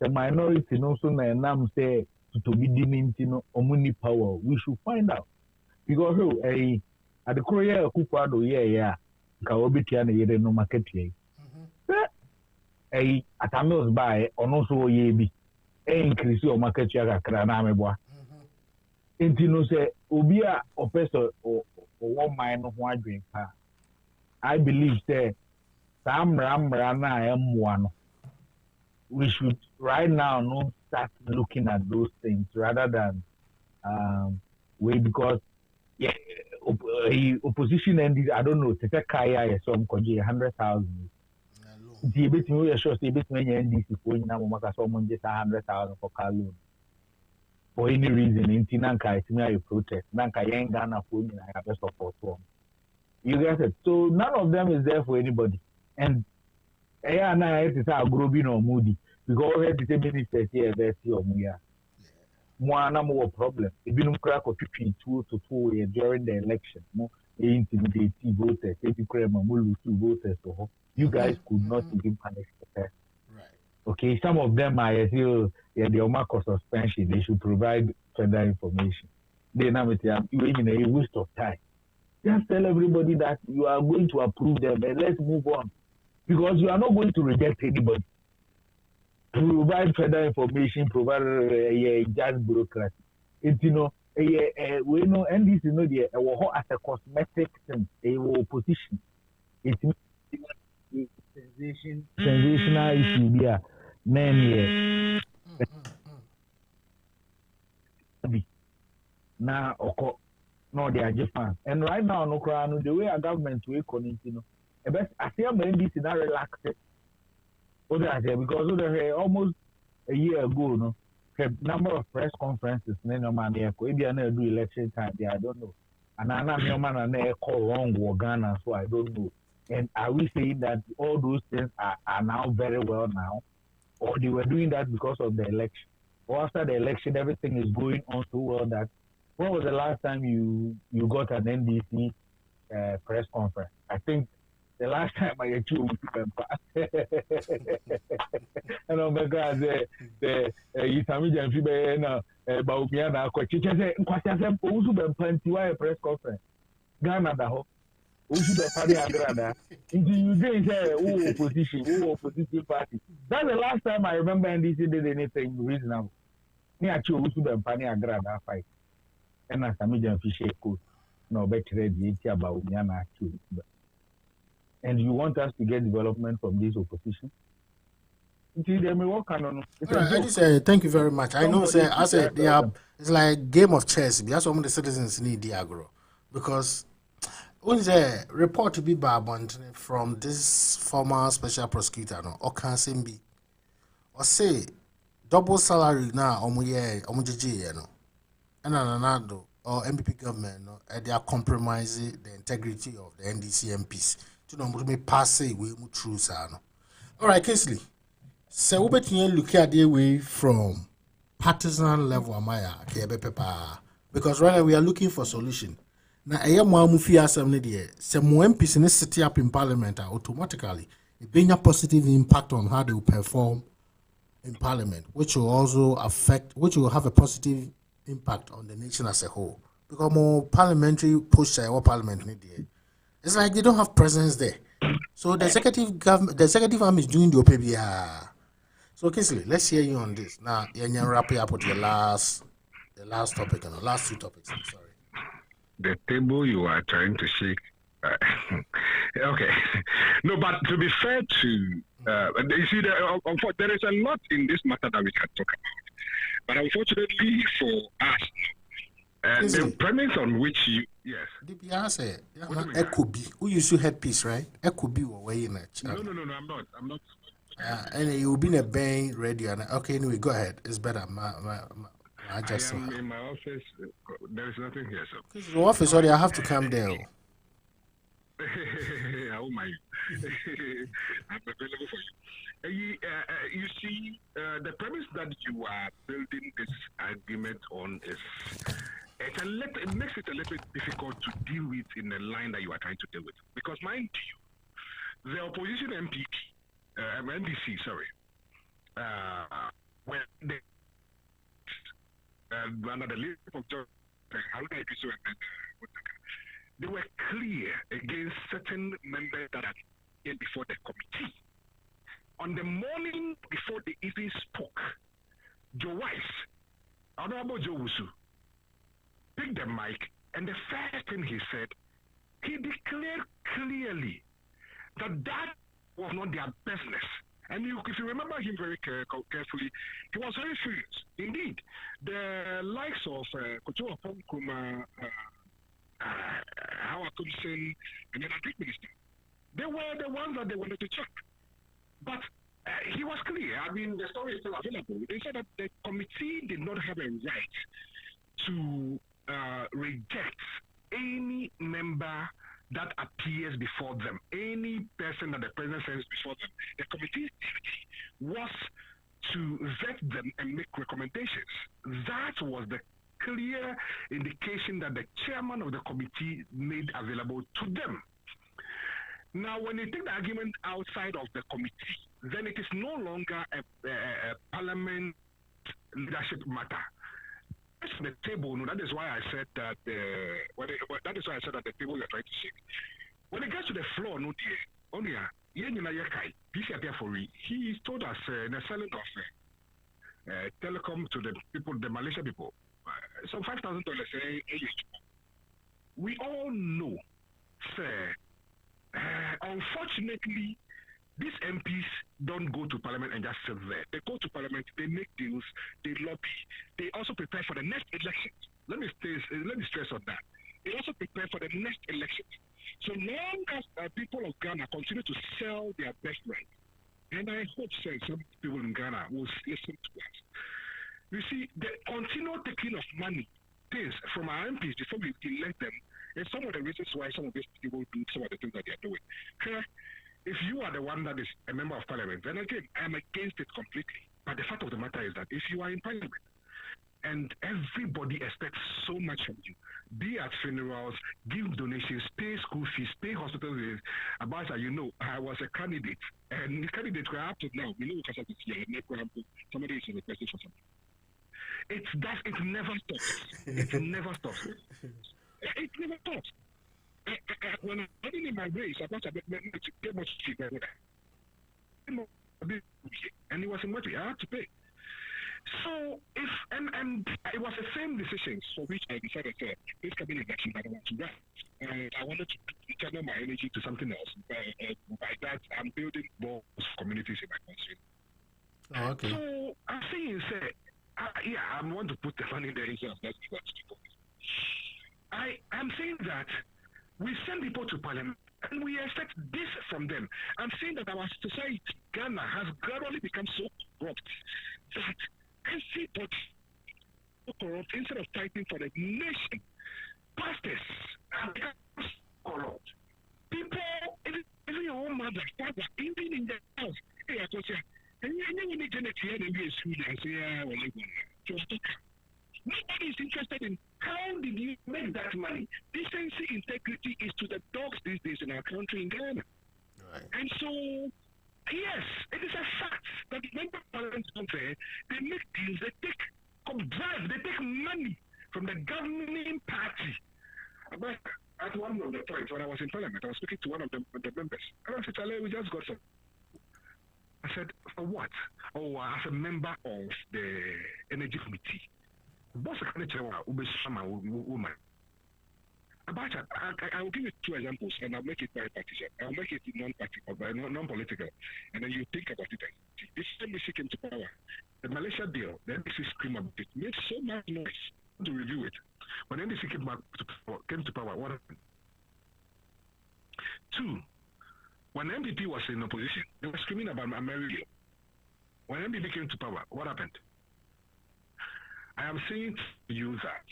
The minority no so na say to be dealing no omuni power. We should find out because at the Korea Kupado yeah Kaobitia na no market here. At Amos buy or no so ye be increase your market share krana meboa. Intino say obia oppressor or 1 mile no one drink. I believe say Sam Ramrana am one. We should right now no start looking at those things rather than wait because yeah opposition and I don't know take a kaya some 100,000. The bit me sure say bit me NDC for na mo maka so just 100,000 for car loan. For any reason in Tinanka it's me protest. Nanka yen Ghana for me I have support for. You guys said so none of them is there for anybody. And na it is a growing or moody because already the ministers here there see or muya. One more problem. If you don't crack or 2 to 2 years during the election, no intimidate voters, if you cram mulu 2 voters so you guys could not even punish the person. Right. Okay, some of them are still the mark of suspension, they should provide further information. They now even a waste of time. Just tell everybody that you are going to approve them and let's move on. Because you are not going to reject anybody. Provide further information, provide just bureaucracy. It's we know and this as a cosmetic thing, a opposition. It's sensational issue there. Men now no they are just fans. And right now no crown the way our government will continue. Best I see this is not relaxed. Because almost a year ago, no, number of press conferences, no man there, maybe I do election time there, I don't know. And I know no man and call wrong war Ghana, so I don't know. And are we saying that all those things are now very well now, or they were doing that because of the election, or after the election everything is going on so well that when was the last time you got an NDC press conference? I think the last time I had you and oh my God, the Isamijan Fibe Baumiana, Kwachase, plenty press conference. Ghana, the whole Usuda Party Agrada. You didn't say, opposition party. That's the last time I remember NDC did anything reasonable. Near Usuda Party Agrada fight. And as Samijan Fisher could no better about Yana. And you want us to get development from this opposition? They may work on. Thank you very much. I know, say, I said they are. It's like game of chess. That's what the citizens need Diagro because when the report to be barbant from this former special prosecutor, no, or can be or say double salary now, omujiji, no, and another or MPP government, no, and they are compromising the integrity of the NDC MPs. To know me pass away through Sano. All right, Kesley. So we better look at the way from partisan level, Amaya, because right now we are looking for solution. Now, I am one mufi assembly there. Some more MPs in the city up in Parliament automatically it being a positive impact on how they will perform in Parliament, which will also which will have a positive impact on the nation as a whole. Because more parliamentary push or parliament, it's like they don't have presence there. So the executive arm is doing the OPBR. So Kingsley, let's hear you on this. Now, you wrap it up with the last topic and the last 2 topics. I'm sorry. The table you are trying to shake. Okay. No, but to be fair to, you see, there is a lot in this matter that we can talk about. But unfortunately for us, the premise on which you, yes. DPR said, it could be. Who used to headpiece, right? It could be way in it. No, I'm not. And you'll be in a bang ready. Okay, anyway, go ahead. It's better. I am in my office. There is nothing here, so. The office, sorry, I have to come there. Oh my! I'm available for you. You see, the premise that you are building this argument on is it makes it a little bit difficult to deal with in the line that you are trying to deal with. Because mind you, the opposition NDC, sorry, when they under the leadership of John, they were clear against certain members that had came before the committee. On the morning before they even spoke, Joe Weiss, Honorable Joe Wusu, picked the mic, and the first thing he said, he declared clearly that was not their business. And if you remember him very carefully, he was very serious. Indeed, the likes of Kojo Apong, Howard Thompson, and then Agric Minister, they were the ones that they wanted to check. But he was clear. I mean, the story is still available. They said that the committee did not have a right to reject any member that appears before them, any person that the president sends before them. The committee's duty was to vet them and make recommendations. That was the clear indication that the chairman of the committee made available to them. Now, when you take the argument outside of the committee, then it is no longer a parliament leadership matter. That's the table. No, that is why I said that. That is why I said that the table you are trying to shake. When it gets to the floor, no, only he told us in the selling of telecom to the people, the Malaysia people, some $5,000. We all know, sir. Unfortunately, these MPs don't go to Parliament and just sit there. They go to Parliament, they make deals, they lobby, they also prepare for the next elections. Let me stress on that. They also prepare for the next elections. So long as people of Ghana continue to sell their best right, and I hope some people in Ghana will listen to us. You see, the continual taking of money, things from our MPs before we elect them, is some of the reasons why some of these people do some of the things that they are doing. If you are the one that is a member of Parliament, then again, I am against it completely. But the fact of the matter is that if you are in Parliament and everybody expects so much from you, be at funerals, give donations, pay school fees, pay hospital bills. About that, I was a candidate, and the candidate were up to now, because of this year, somebody is requesting for something. It never stops. It never stops. It never stops. When I'm running in my race, I got to get much cheaper. And it was in what I had to pay. So and it was the same decisions for which I decided this coming election that I want to run. And I wanted to channel my energy to something else. By that, I'm building more communities in my country. Oh, okay. So I'm saying, I want to put the money there instead of that people. I'm saying that we send people to Parliament and we expect this from them. I'm saying that our society, Ghana, has gradually become so corrupt that everybody so corrupt instead of fighting for the nation. Pastors have become corrupt. People, even your own mother, father, even in the house, hey, I just say, and you need to hear the way Sweden and say, nobody is interested in how did you make that money. Decency, integrity is to the dogs these days in our country in Ghana. Right. And so say they make deals, they take drive, they take money from the governing party. But at one of the points when I was in Parliament, I was speaking to one of the members, and I said, "Charlie, we just got some." I said, "For what?" "Oh, as a member of the Energy Committee." Boss, I will give you two examples, and I'll make it very partisan. I'll make it non-political, and then you think about it. This NDC came to power. The Malaysia deal, the NDC scream about it, made so much noise to review it. When NDC came to power, what happened? Two, when MPP was in opposition, they were screaming about America. When MPP came to power, what happened? I am saying to you that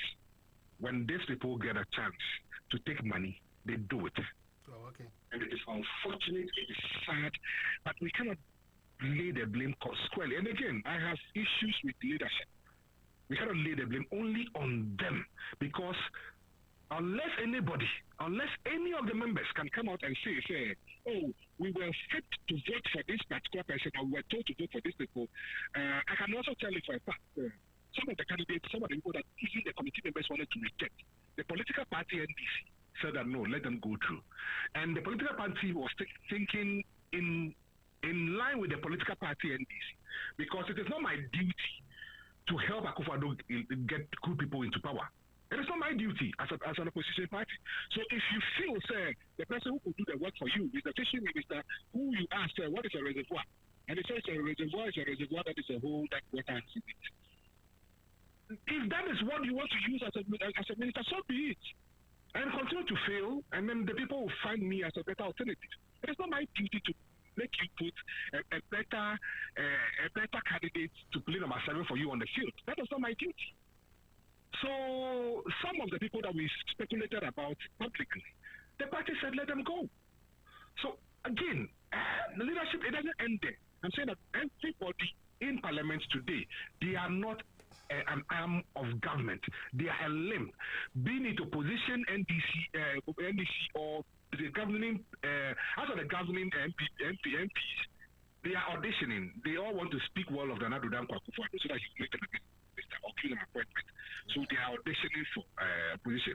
when these people get a chance to take money, they do it. Oh, okay. And it is unfortunate, it is sad, but we cannot lay the blame squarely. And again, I have issues with leadership. We cannot lay the blame only on them, because unless any of the members can come out and say, "Oh, we were fit to vote for this particular person, or we were told to vote for this people," I can also tell you for a fact, some of the candidates, some of the people that even the committee members wanted to reject, the political party NDC said that no, let them go through. And the political party was thinking in line with the political party NDC, because it is not my duty to help Akufo-Addo get good people into power. It is not my duty as an opposition party. So if you feel, say, the person who could do the work for you is the fishing minister who you ask, what is a reservoir? And he says a reservoir is a reservoir that is a hole that water has in it. If that is what you want to use as a minister, so be it. And continue to fail, and then the people will find me as a better alternative. It is not my duty to make you put a better candidate to play number 7 for you on the field. That is not my duty. So some of the people that we speculated about publicly, the party said let them go. So again, the leadership, it doesn't end there. I'm saying that everybody in parliament today, they are not an arm of government. They are a limb, being it opposition, NDC or the governing, after the governing MPs, they are auditioning. They all want to speak well of the Nadu Dankwa Akufo-Addo so that he will make them a minister or give them appointment. So they are auditioning for position.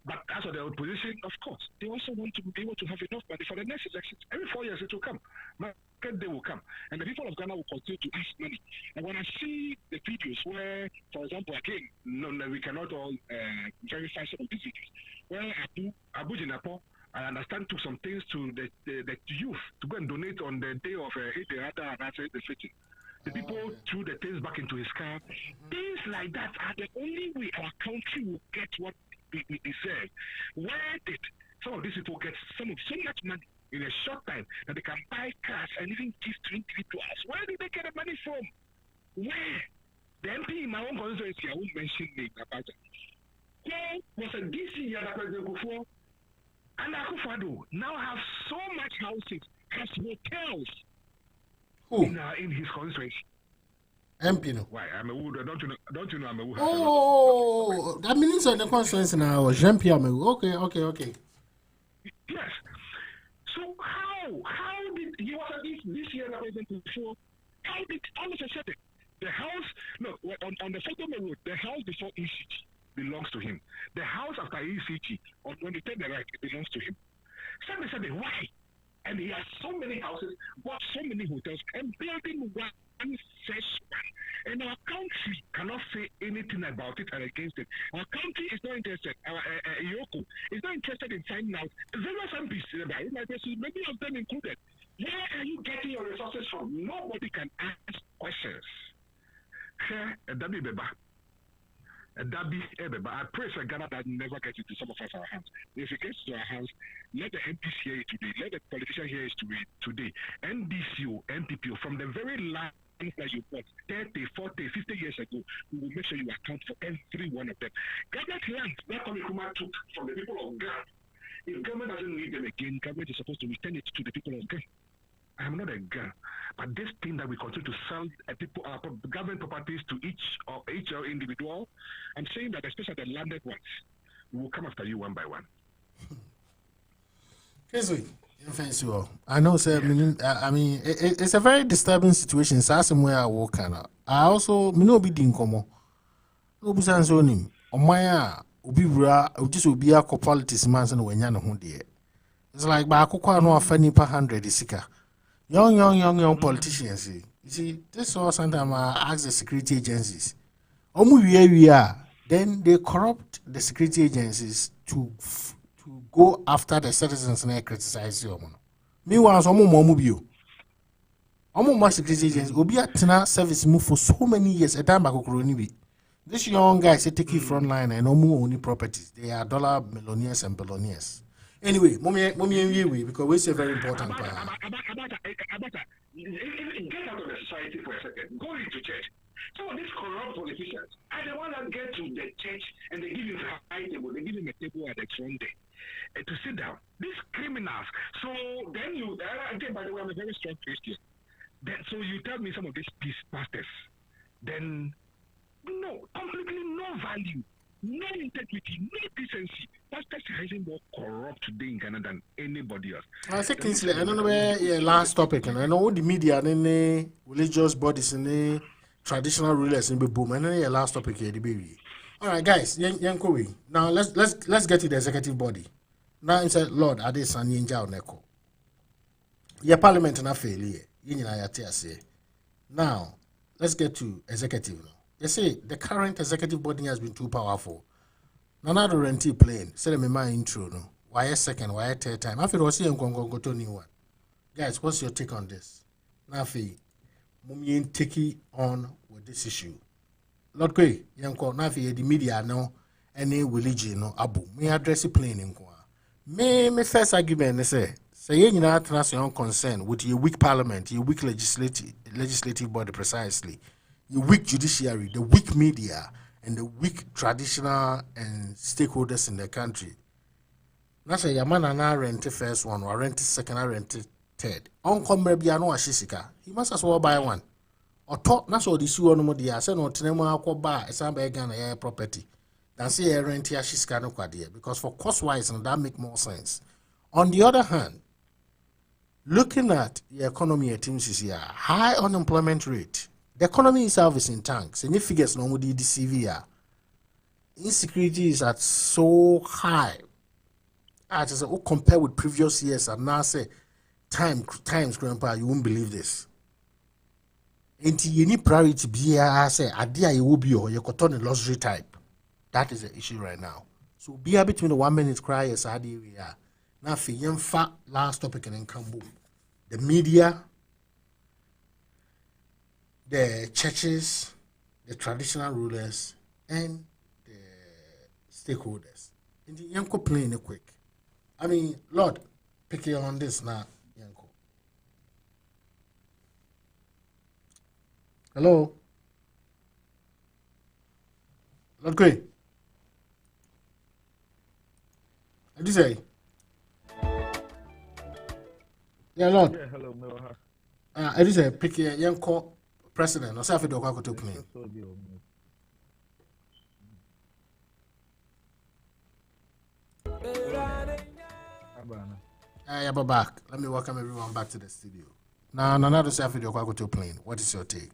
But as for the opposition, of course, they also want to be able to have enough money for the next elections. Every 4 years it will come. Market day will come. And the people of Ghana will continue to ask money. And when I see the videos where, for example, again, no, we cannot all verify some of these videos, where Abu Jinapo, I understand, took some things to the youth to go and donate on the day of Eid al-Adha and Eid al-Fitr. The people threw the things back into his car. Things like that are the only way our country will get what we deserve. Where did some of these people get so much money in a short time that they can buy cars and even give to individuals? Where did they get the money from? Where? The MP in my own constituency, I won't mention name about it. Who was a DC year that President Akufo and Akufo-Addo now have so much houses, has hotels in his constituency. MP no. Why? I'm a wood. Don't you know I'm a wood? Oh, that means on the constituency now. MP, I'm a okay. Yes. So how did he was at this year that President before? How did all of a sudden the house? Look on the photo road, the house before ECT belongs to him. The house after ECT, when they take the right, it belongs to him. Somebody said, why? And he has so many houses, bought so many hotels, and building one fresh one. And our country cannot say anything about it and against it. Our country is not interested. Yoko is not interested in finding out. Various MPs, many of them included. Where are you getting your resources from? Nobody can ask questions. I pray for Ghana that never gets into some of us our hands. If it gets to our hands, let the MPs hear it today. Let the politicians hear it today. NDC, MPP, from the very last that you bought 30, 40, 50 years ago, we will make sure you account for every one of them. Government lands that Kwame took from the people of Ghana. If government doesn't need them again, government is supposed to return it to the people of Ghana. I am not a girl, but this thing that we continue to sell government properties to each individual, I'm saying that especially the landed ones, we will come after you one by one. Kesui, I know, sir. I mean, it's a very disturbing situation. So, somewhere I walk, I also, me no be din komo. No be sense on him. On my, obi bra, just obi a politics man, so when you're no dear. It's like, but I could quite know a funny per 100 sika. Young politicians. You see, this was sometimes I ask the security agencies. We are. Then they corrupt the security agencies to go after the citizens and criticize you. Meanwhile, some more bio. More security agencies. Obi atena service move for so many years. A time back, this young guys they take it front line and no more only properties. They are dollar millionaires and billionaires. Anyway, mommy, because we say very important part. Get out of the society for a second. Go into church. Some of these corrupt politicians are the ones that get to the church and they give him a high table. They give him a table at the front there to sit down. These criminals. So then you, again, by the way, I'm a very strong Christian. Then, so you tell me some of these peace pastors, then no, completely no value, no integrity, no decency. Pastors are even more corrupt today in Ghana than anybody else. I think it's I don't know where last topic, and I know the media and the religious bodies and the traditional rulers in the boom, and then the last topic here, the baby. All right, guys, now let's get to the executive body. Now it's a Lord Ade San Yinja Oneko. Your parliament na failure. Now let's get to executive. They say the current executive body has been too powerful. Nana do renti plane. Say me my intro no. Why second? Why third time? After we see go to new one. Guys, what's your take on this? Nafi, mummy take on with this issue. Lord Kwe, yanko nafi the media no any religion no abu. Me address plane in kwa. Me first argument say you not your concern with your weak parliament, your weak legislative body precisely, your weak judiciary, the weak media, and the weak traditional and stakeholders in the country. Now say your man and I rent the first one, or rent the second, or rent the third. Uncle maybe no ashisika. He must as well buy one. Or talk that's all this you no dia. Say no tinema akwa ba esa be Ghana property. Than say rent ashisika no kwadia. Because for cost wise and that make more sense. On the other hand, looking at the economy at teams is here, high unemployment rate. The economy itself is in tanks. Any figures no the CVR. Insecurity is at so high. As I compare with previous years and now say times grandpa, you won't believe this. Any priority be say idea you will be or you got on a luxury type. That is the issue right now. So be between the 1 minute cry as we are. Now for fat last topic and then come boom. The media, the churches, the traditional rulers, and the stakeholders. And the Yanko playing it quick. I mean, Lord, pick you on this now, Yanko. Hello? Lord Gray. What do you say? Yeah, Lord. Yeah, hello, Noah. I just say pick a young president or self do to play. Yeah, but back. Let me welcome everyone back to the studio. Now, none of self do to plane. What is your take?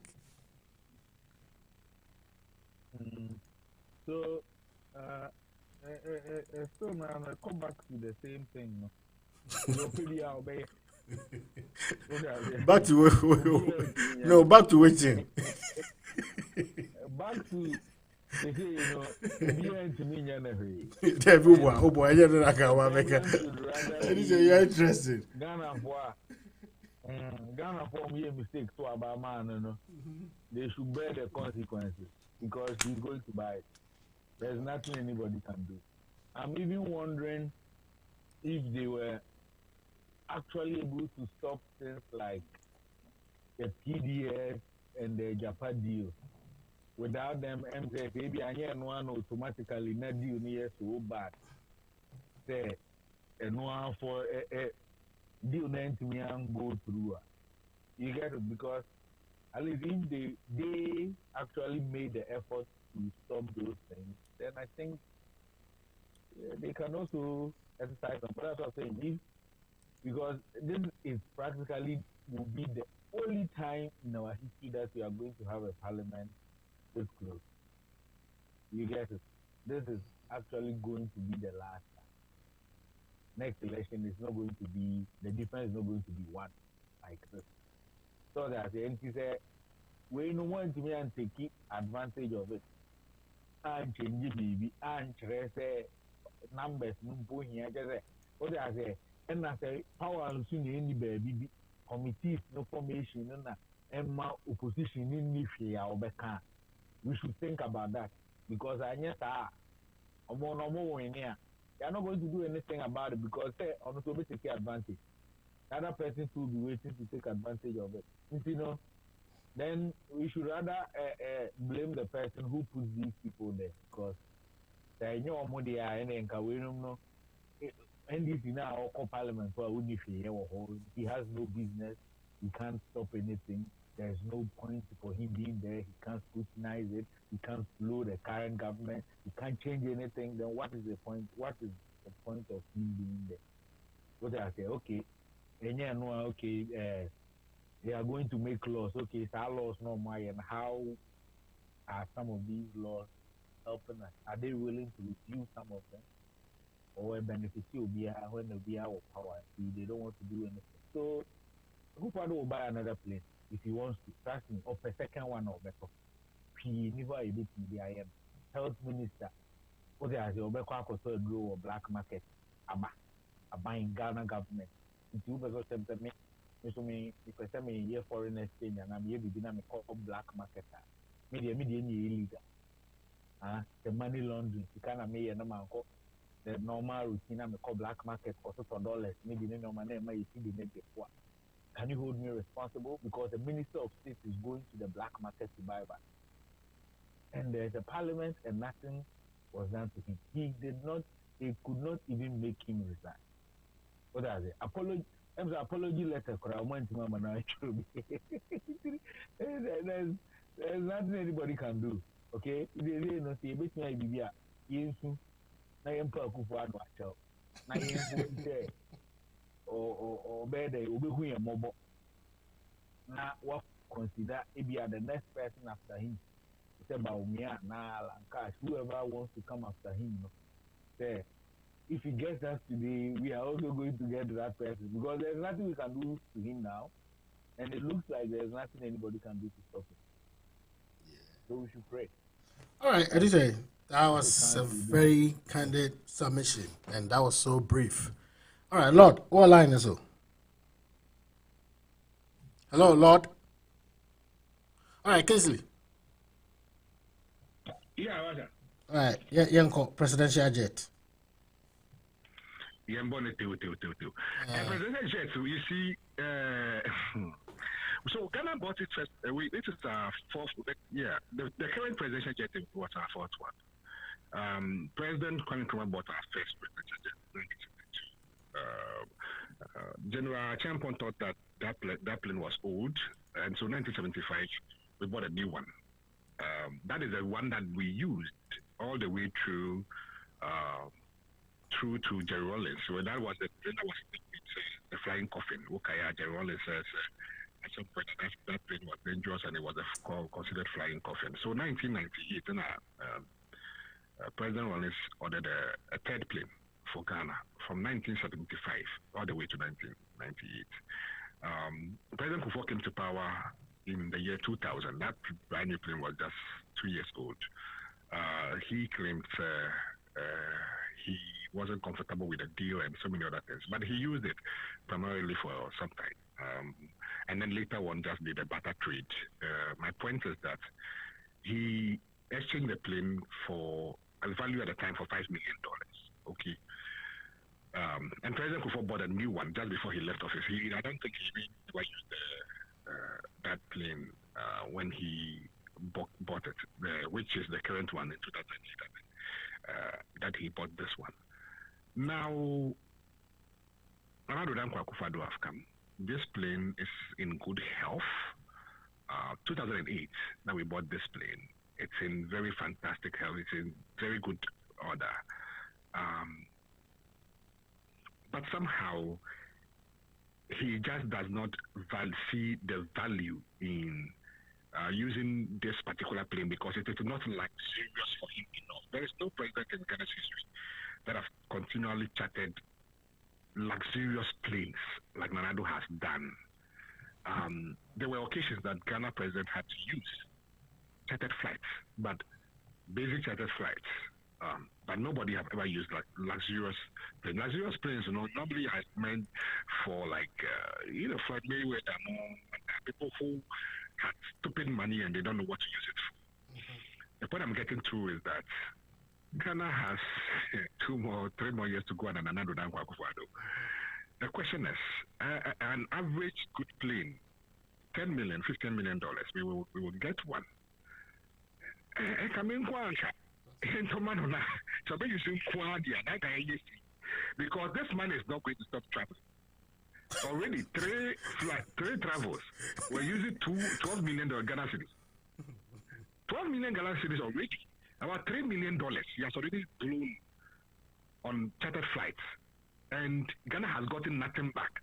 So, so now I come back to the same thing. Back to no, back to waiting. Back to oh boy, you're interested. Ghana for me a mistake to about man, they should bear the consequences because he's going to buy it. There's nothing anybody can do. I'm even wondering if they were actually able to stop things like the PDS and the Japan deal. Without them, maybe I hear one automatically not deal near so bad. Say, and one for a deal then to me and go through. You get it? Because at least if they actually made the effort to stop those things, then I think they can also exercise them. But that's what I'm saying. because this is practically will be the only time in our history that we are going to have a parliament this close. You get it? This is actually going to be the last time. Next election is not going to be, the difference is not going to be one like this. So that the NT said, we don't want to be and take advantage of it. And change baby, and say numbers, no here, just what I say, and I say, power soon any baby committees, no formation, and my opposition in Nifia or Becca. We should think about that because I know that more in here. They are not going to do anything about it because they are not going to take advantage. The other person will be waiting to take advantage of it. You know, then we should rather blame the person who puts these people there because they know what they are and we don't know. NDC now or parliament for he has no business. He can't stop anything. There's no point for him being there. He can't scrutinize it. He can't blow the current government. He can't change anything. Then what is the point? What is the point of him being there? What I say, okay, and yeah, no, okay, they are going to make laws. Okay, it's our laws no more. And how are some of these laws helping us? Are they willing to review some of them? Or benefit you when they be out of power? They don't want to do anything. So, who will buy another plane if he wants to? Trust me, or a second one or better. He never a bit in the IM. Health minister, what they are the Obeka to grow or black market. A buying Ghana government. If you better tell me, if I say me here foreign exchange and I'm here beginning to call black market. Media illegal. The money laundering, you can't make a man call the normal routine and call black market for $2. Maybe no man you see the net before. Can you hold me responsible? Because the Minister of State is going to the black market to buy back. And there's a parliament and nothing was done to him. They could not even make him resign. What are they? Apology letter. There's nothing anybody can do. Okay? They no say, but me be a yensu. Na yempa kufu adu acho. Na yensu say or better obehu ye mobo. Na what consider it be the next person after him. Say Baumia, na Lancash, whoever wants to come after him. Say, if he gets us today, we are also going to get that person because there's nothing we can do to him now, and it looks like there's nothing anybody can do to stop him. Yeah. So we should pray. All right, Edith, that was a very candid submission, and that was so brief. All right, Lord, what line is it? Hello, Lord. All right, Kingsley. Yeah, what's that? All right, Yanko, presidential jet. Presidential jet, you see, so Ghana bought it first. This is our fourth, the current presidential jet was our fourth one. President Kwame Nkrumah bought our first presidential jet. General Acheampong thought that plane was old, and so 1975 we bought a new one. That is the one that we used all the way through to Jerry Rawlings. So that was the flying coffin. Jerry Rawlings says at some point that plane was dangerous and it was considered flying coffin. So 1998, President Rawlings ordered a third plane for Ghana from 1975 all the way to 1998. President Kufuor came to power in the year 2000. That brand new plane was just 2 years old. He claimed he wasn't comfortable with the deal and so many other things, but he used it primarily for some time. And then later on just did a barter trade. My point is that he exchanged the plane for a value at the time for $5 million. Okay. And President Kufuor bought a new one just before he left office. I don't think he even used that plane when he bought it, which is the current one in 2011, that he bought this one. Now, Ramadan Kwakufado have come. This plane is in good health. 2008, that we bought this plane. It's in very fantastic health. It's in very good order. But somehow, he just does not see the value in using this particular plane because it is not luxurious for him enough. There is no president in Ghana's history that have continually chartered luxurious planes like Nanado has done. There were occasions that Ghana president had to use chartered flights, but basic chartered flights. But nobody have ever used like luxurious planes. Luxurious planes, normally are meant for like Floyd Mayweather, people who have stupid money and they don't know what to use it for. The point I'm getting to is that Ghana has 3 more years to go and another than Kwakufuado. The question is, an average good plane, $10 million, $15 million, we will get one. Because this man is not going to stop traveling. Already, three travels were using $12 million Ghana cedis. 12 million Ghana cedis already. About $3 million he has already blown on chartered flights. And Ghana has gotten nothing back.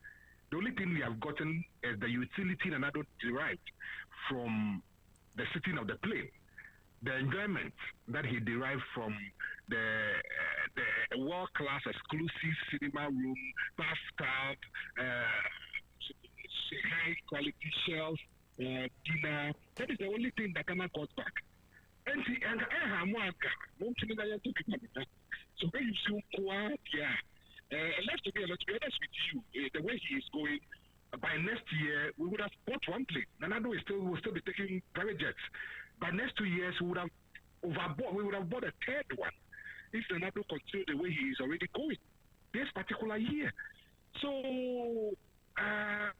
The only thing we have gotten is the utility and another derived from the sitting of the plane. The enjoyment that he derived from the world-class exclusive cinema room, bathtub, high-quality shelves, dinner. That is the only thing that Ghana got back. And so when you see let's be honest with you, the way he is going, by next year we would have bought one plane. Nanado will still be taking private jets. By next 2 years we would have bought a third one if Nanado continued the way he is already going this particular year. So that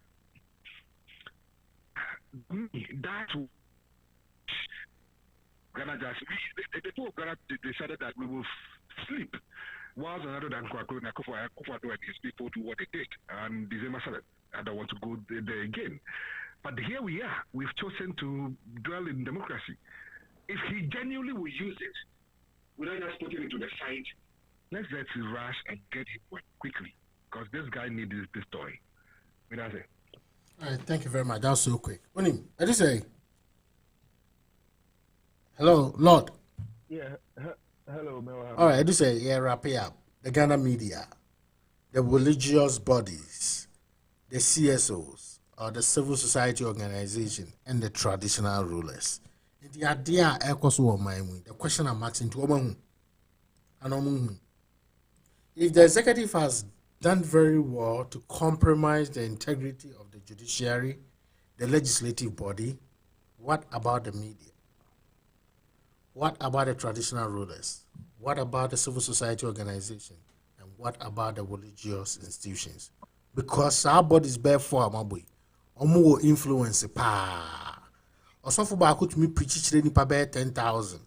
Ghana the people of Ghana decided that we will sleep whilst another than Akufo-Addo and his people do what they did on December 7th. I don't want to go there again. But here we are. We've chosen to dwell in democracy. If he genuinely will use it, without just putting it to the side, let's rush and get him one quickly. Because this guy needs this toy. That's it. All right, thank you very much. That was so quick. Unim, I just say, hello, Lord. Yeah, hello, Mel. All right, I just say, yeah, wrap it up. The Ghana media, the religious bodies, the CSOs, or the civil society organization, and the traditional rulers. The idea, the question I'm asking to if the executive has done very well to compromise the integrity of the judiciary, the legislative body, what about the media? What about the traditional rulers? What about the civil society organization? And what about the religious institutions? Because our bodies bear for my boy. Omo influence pa. Osofo ba could me preach nipa bear 10,000.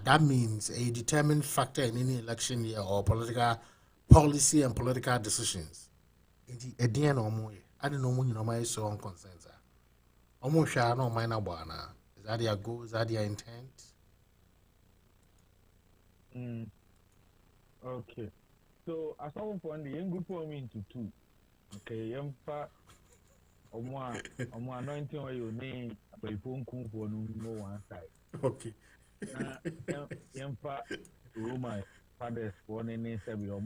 That means a determined factor in any election year or political policy and political decisions. Indeed, a dear no more. I don't know when you know my so on concerns. Omo shall no minor bana. Is that their goal? Is that their intent? Okay. So, as I for the young group of me into two. Okay, young fa Omo anointing or your name by phone kung for no one side. Okay. Young fa Roma fathers one in seven or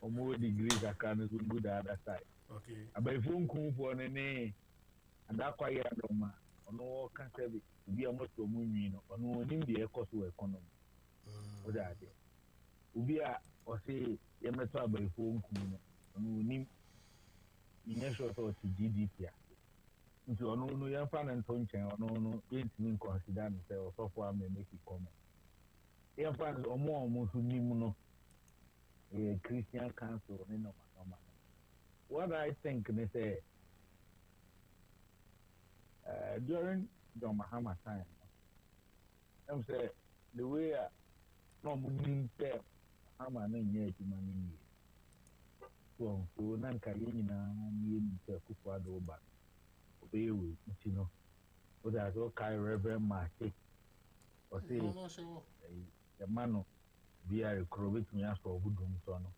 more degrees are kind of good at that side. Okay. By phone kung for a name and that quiet Roma or no can say be almost a moon or no in the economy. That Ubi or say Yamato by phone kuno, nim in short or to GDP. Into no young fan and function or no, ain't mean consider themselves so far may make it comment. Young fans or more almost nimuno a Christian council in no man. What I think they say during John Mahama time, I'm say the way no munim say ama na nye adwuma ni so na nka ye nyina ni eni se Akufo-Addo ba obewe nti no o da so kai Reverend Martin o say the man bi a rekro betumi aso obudum so no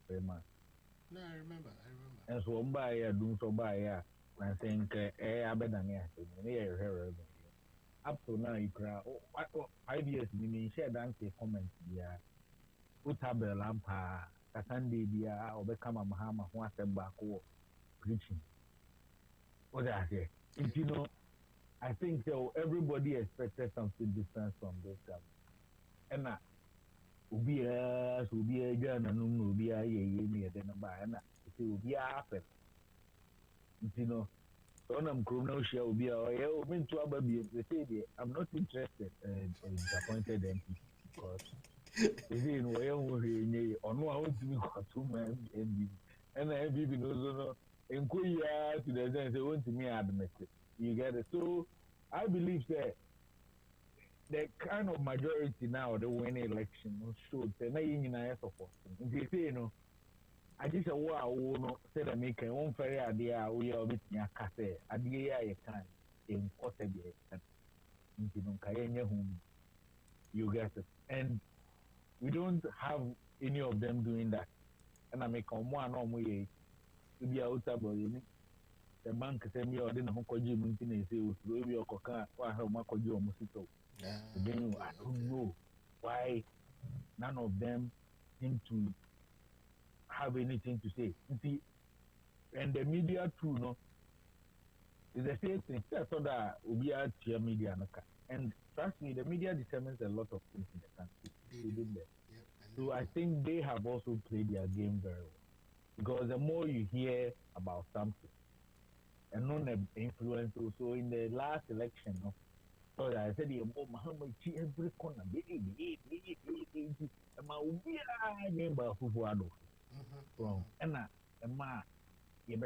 very much. No, I remember. and so by a doom so by a I think I better than here. Up to now, you cry. 5 years, meaning share dance comment. Yeah, put up the lamp. A Sunday, yeah, or become a Mahama who has back preaching. What I say, you know, I think so. Everybody expected something different from this government. And ubi a gun and ubi a ye then a buy and it will be happen. You know, so I'm criminal share will be a open to a baby. I'm not interested in disappointed them because in way on one to be got 2 men and I be no inquire to the sense they want to me admit it. You get it. So I believe that the kind of majority now the winning election should say na yin na support. They say you know I just say wow no say that make one very idea we are bit nya kase idea you can in quarter be you know kayenya home you get it. And we don't have any of them doing that. And I make on one or more to be out about the bank send me or then Hong Kong maintenance will be a coca or how much you mosquito. Then I don't know why none of them seem to have anything to say. See, and the media too, no, is the same thing. That's all that we are media. And trust me, the media determines a lot of things in the country. So I think they have also played their game very well. Because the more you hear about something, and non influence also in the last election, no? So I said, Muhammad, every corner, you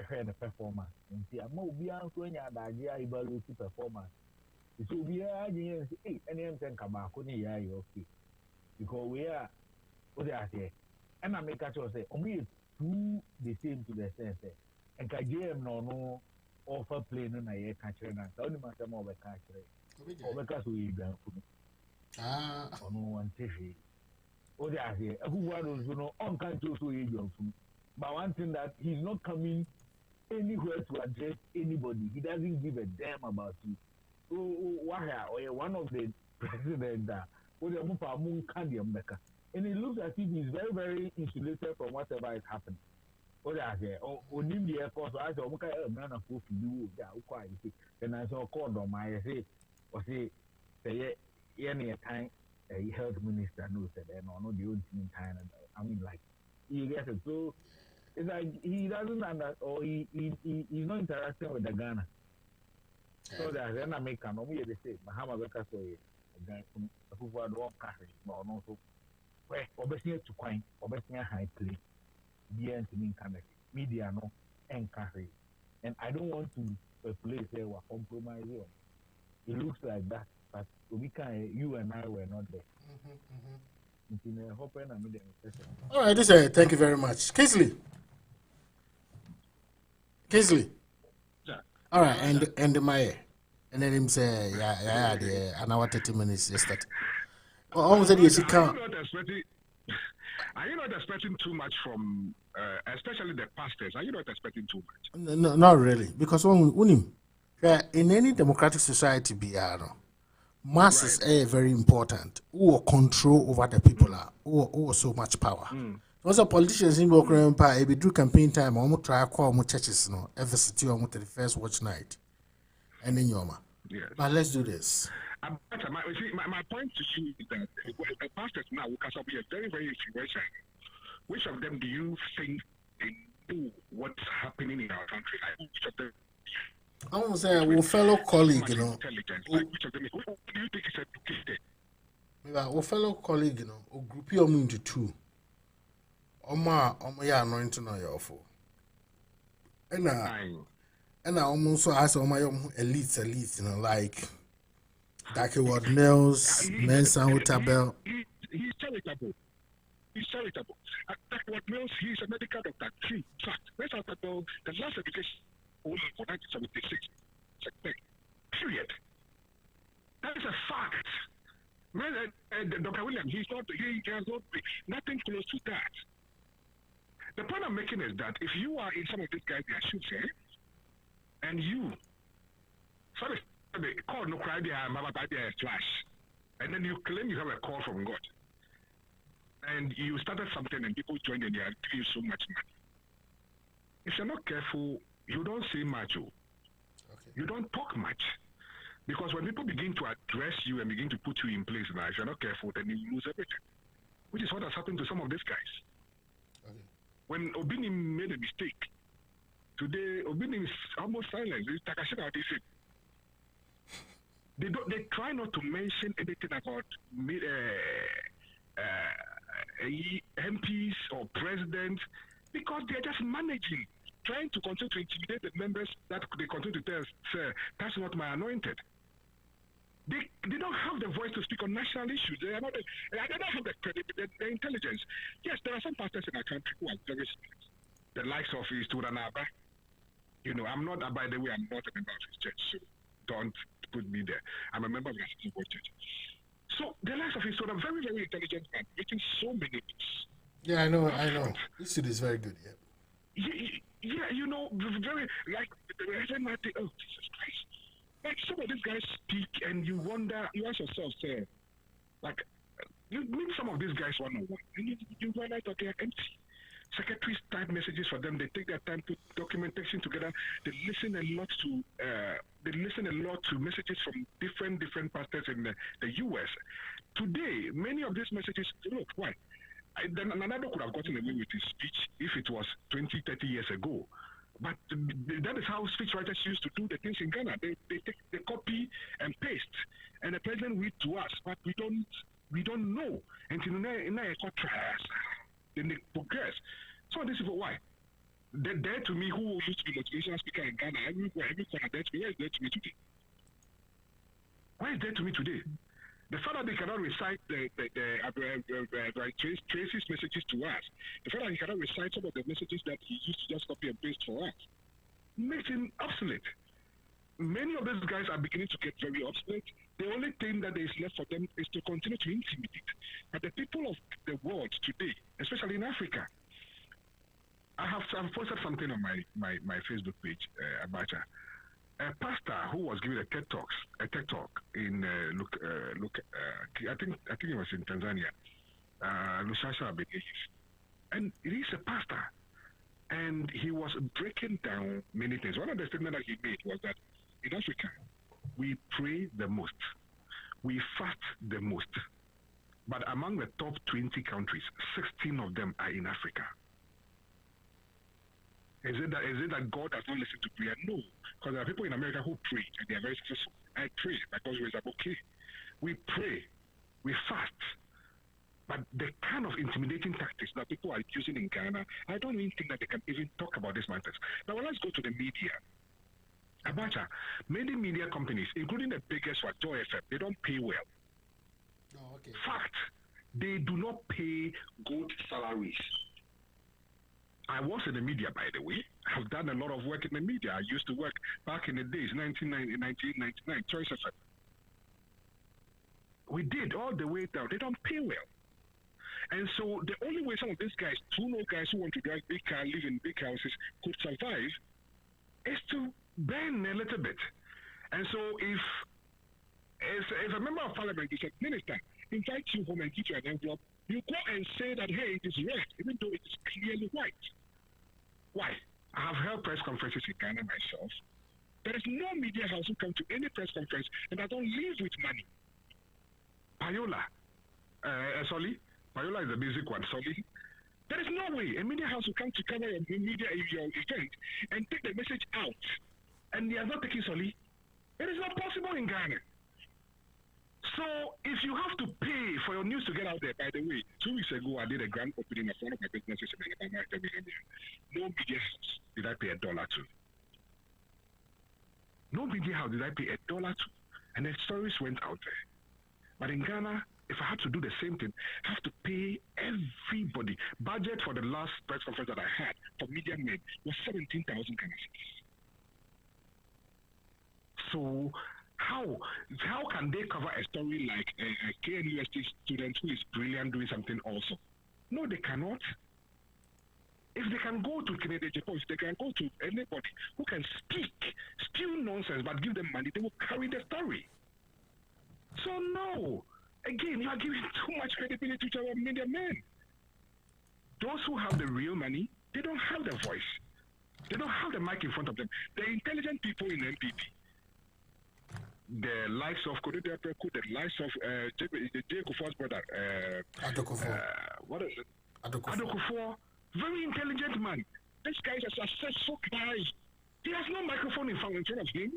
heard the performance. And see, I'm be answering the idea evaluate performance. It will be a hey, any time come back, okay. Because we are what I say, and I make a choice say, only two the same to the sense, and KGM no offer play no na ye catch na so only matter more we catch or because we gan or no one TV. What I say, who was no on country so ye but one thing that he's not coming anywhere to address anybody. He doesn't give a damn about you. Or one of the president that and it looks as if he's very, very insulated from whatever is happening. What I say, in the airport, I said, okay, a man of who to do that, and I saw called on my say, or say, any time a health minister knows that, and no, the old thing in China. I mean, like, you get it. So it's like he doesn't understand, or he's not interacting with the Ghana. So that then I make an only they say, Mahama Beka so who are the one carry, but also, where obviously to coin, obviously high play, the end media no, and carry. And I don't want to place there were compromising. It looks like that, but we can, you and I were not there. All right, thank you very much. Kingsley. All right, and my and then him say, yeah, and our 30 minutes yesterday. Well, almost said yes, Are you not expecting too much from, especially the pastors? Are you not expecting too much? No, not really, because in any democratic society, masses are very important. Who control over the people who are so much power. Also, politicians in Bokran Pa, if do campaign time, I try to call more churches, no, every city on the first watch night. And then Yoma. Yes. But let's do this. My point to you is that pastors now will be very, very influential. Which of them do you think they know what's happening in our country? Like, which of them? I want to say, our fellow colleague, you know. Like, which of them? Who do you think is educated? Our fellow colleague, you know, or group you into two. Oma ya anointing on your foe. And I almost ask my elite, you know, like Dake Ward Nels, Mensa Hotabel. He's charitable. Dake Ward Nels, he's a medical doctor. In fact, Mensa Hotabel, the last education was 1976. Period. That is a fact. Dr. William, he has not nothing close to that. The point I'm making is that if you are in some of these guys' their shoes, and you, sorry, they call no cry their flash, and then you claim you have a call from God, and you started something and people joined and they are giving you so much money. If you're not careful, you don't say much. Okay. You don't talk much. Because when people begin to address you and begin to put you in place now, if you're not careful, then you lose everything. Which is what has happened to some of these guys. Okay. When Obini made a mistake, today Obini is almost silent. They try not to mention anything about MPs or presidents because they're just managing, trying to continue to intimidate the members that they continue to tell, sir, that's not my anointed. They don't have the voice to speak on national issues. They don't have the intelligence. Yes, there are some pastors in our country who are very smart. The likes of Isturanaba. I'm not, by the way, I'm not a member of his church, so don't put me there. I'm a member of the City Church. So the likes of Istura, very, very intelligent man, making so many books. Yeah, I know. This is very good, yeah. Yeah, very, like, the Reverend Martin, oh, Jesus Christ. Like, some of these guys speak and you wonder, you ask yourself, say, like, you meet some of these guys one-on-one, and you realize that they are empty. Secretaries type messages for them, they take their time to documentation together, they listen a lot to messages from different pastors in the US. Today, many of these messages, look, why? Then another could have gotten away with his speech if it was 20, 30 years ago. But that is how speechwriters used to do the things in Ghana. They copy and paste, and the president read to us, but we don't know until then they progress. So this is why. There to me, who used to be motivational speaker in Ghana, every corner there to me, where is there to me today? Where is there to me today? The fact that they cannot recite Tracy's messages to us, the fact that he cannot recite some of the messages that he used to just copy and paste for us, makes him obsolete. Many of those guys are beginning to get very obsolete. The only thing that is left for them is to continue to intimidate. But the people of the world today, especially in Africa, I've posted something on my Facebook page, Abacha. A pastor who was giving a TED talk in I think it was in Tanzania, Lusasha Abedis, and he's a pastor, and he was breaking down many things. One of the statements that he made was that in Africa we pray the most, we fast the most, but among the top 20 countries, 16 of them are in Africa. Is it that God does not listen to prayer? No. Because there are people in America who pray and they are very successful. I pray because we're okay. We pray, we fast. But the kind of intimidating tactics that people are using in Ghana, I don't even think that they can even talk about these matters. Now let's go to the media. Abacha, many media companies, including the biggest one, Joy FM, they don't pay well. Oh, okay. Fact, they do not pay good salaries. I was in the media, by the way. I've done a lot of work in the media. I used to work back in the days, 1999, Choice FM. We did all the way down. They don't pay well. And so the only way some of these guys, guys who want to drive big car, live in big houses, could survive is to bend a little bit. And so if a member of parliament is a minister, invites you home and gives you an envelope, you go and say that, hey, it is red, even though it is clearly white. Why? I have held press conferences in Ghana myself. There is no media house who come to any press conference and I don't leave with money. Payola. Sorry? Payola is the basic one. Sorry? There is no way a media house will come to cover your event and take the message out and they are not taking Soli. It is not possible in Ghana. So if you have to pay for your news to get out there, by the way, 2 weeks ago I did a grand opening of one of my businesses in Alabama. No media house did I pay $1 to. No media house did I pay $1 to. And the stories went out there. But in Ghana, if I had to do the same thing, I have to pay everybody. Budget for the last press conference that I had for media men was 17,000 Ghana cedis. So how can they cover a story like a KNUST student who is brilliant doing something also? No, they cannot. If they can go to Kennedy Japan, if they can go to anybody who can spew nonsense, but give them money, they will carry the story. So no, again, you are giving too much credibility to our media men. Those who have the real money, they don't have the voice. They don't have the mic in front of them. The intelligent people in MPP, the likes of Kododia Preku, the likes of J. Kufuor's brother, what is it? Adokufo, very intelligent man. This guy is a successful guy. He has no microphone in front of him.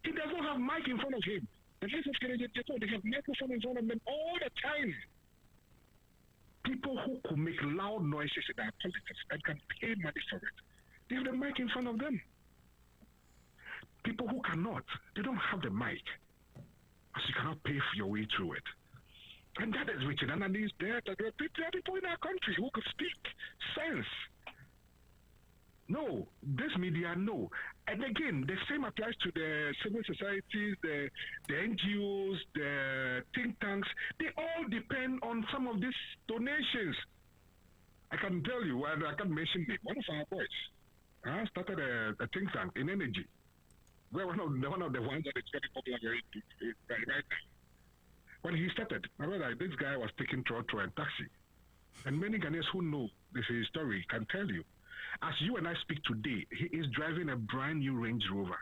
He does not have mic in front of him. The likes of Kododia, they have microphone in front of them all the time. People who could make loud noises in our politics and can pay money for it, they have the mic in front of them. People who cannot, they don't have the mic, as you cannot pay for your way through it. And that is Richard Anani's there. That there are people in our country who could speak sense. No, this media, no. And again, the same applies to the civil societies, the NGOs, the think tanks. They all depend on some of these donations. I can tell you, and I can mention it. One of our boys started a think tank in energy. We're one of the ones that is very popular right now. When he started, I realized this guy was taking trotro and taxi. And many Ghanaians who know this story can tell you. As you and I speak today, he is driving a brand new Range Rover.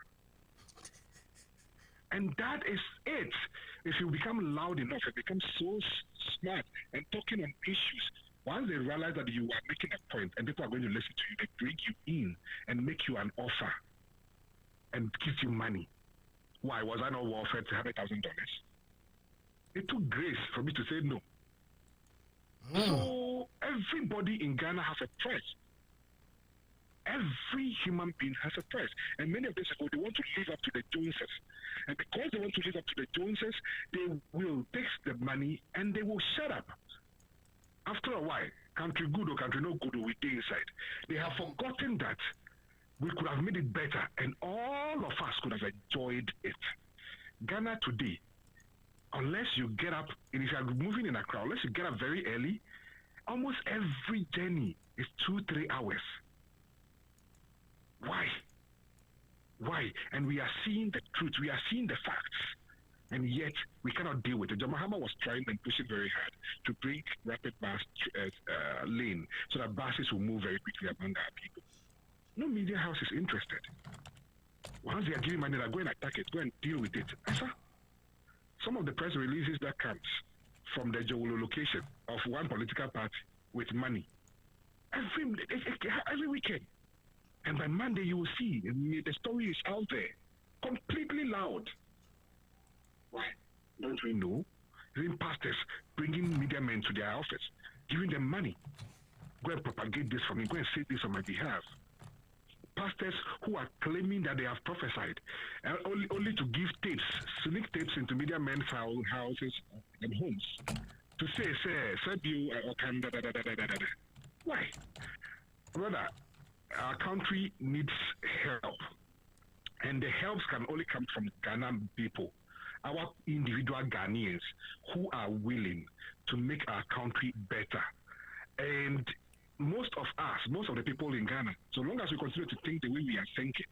And that is it. If you become loud enough and become so smart and talking on issues, once they realize that you are making a point and people are going to listen to you, they bring you in and make you an offer and give you money. Why? Was I not offered $100,000? It took grace for me to say no. So everybody in Ghana has a price. Every human being has a price. And many of them say, oh, they want to live up to the Joneses. And because they want to live up to the Joneses, they will take the money and they will shut up. After a while, country good or country no good will be inside. They have forgotten that we could have made it better and all of us could have enjoyed it. Ghana today, unless you get up, and if you are moving in a crowd, unless you get up very early, almost every journey is 2-3 hours. Why? Why? And we are seeing the truth, we are seeing the facts, and yet we cannot deal with it. John Mahama was trying and pushing very hard to bring rapid bus lane so that buses will move very quickly among our people. No media house is interested. Once they are giving money, they're going to attack it, go and deal with it. Some of the press releases that comes from the Jowolo location of one political party with money every weekend. And by Monday, you will see the story is out there, completely loud. Why? Don't we know? Even pastors bringing media men to their office, giving them money. Go and propagate this for me. Go and say this on my behalf. Pastors who are claiming that they have prophesied, only to give tapes, sneak tapes into media men's houses and homes to say, why? Brother, our country needs help, and the helps can only come from Ghanaian people, our individual Ghanaians who are willing to make our country better. And most of the people in Ghana, so long as we continue to think the way we are thinking,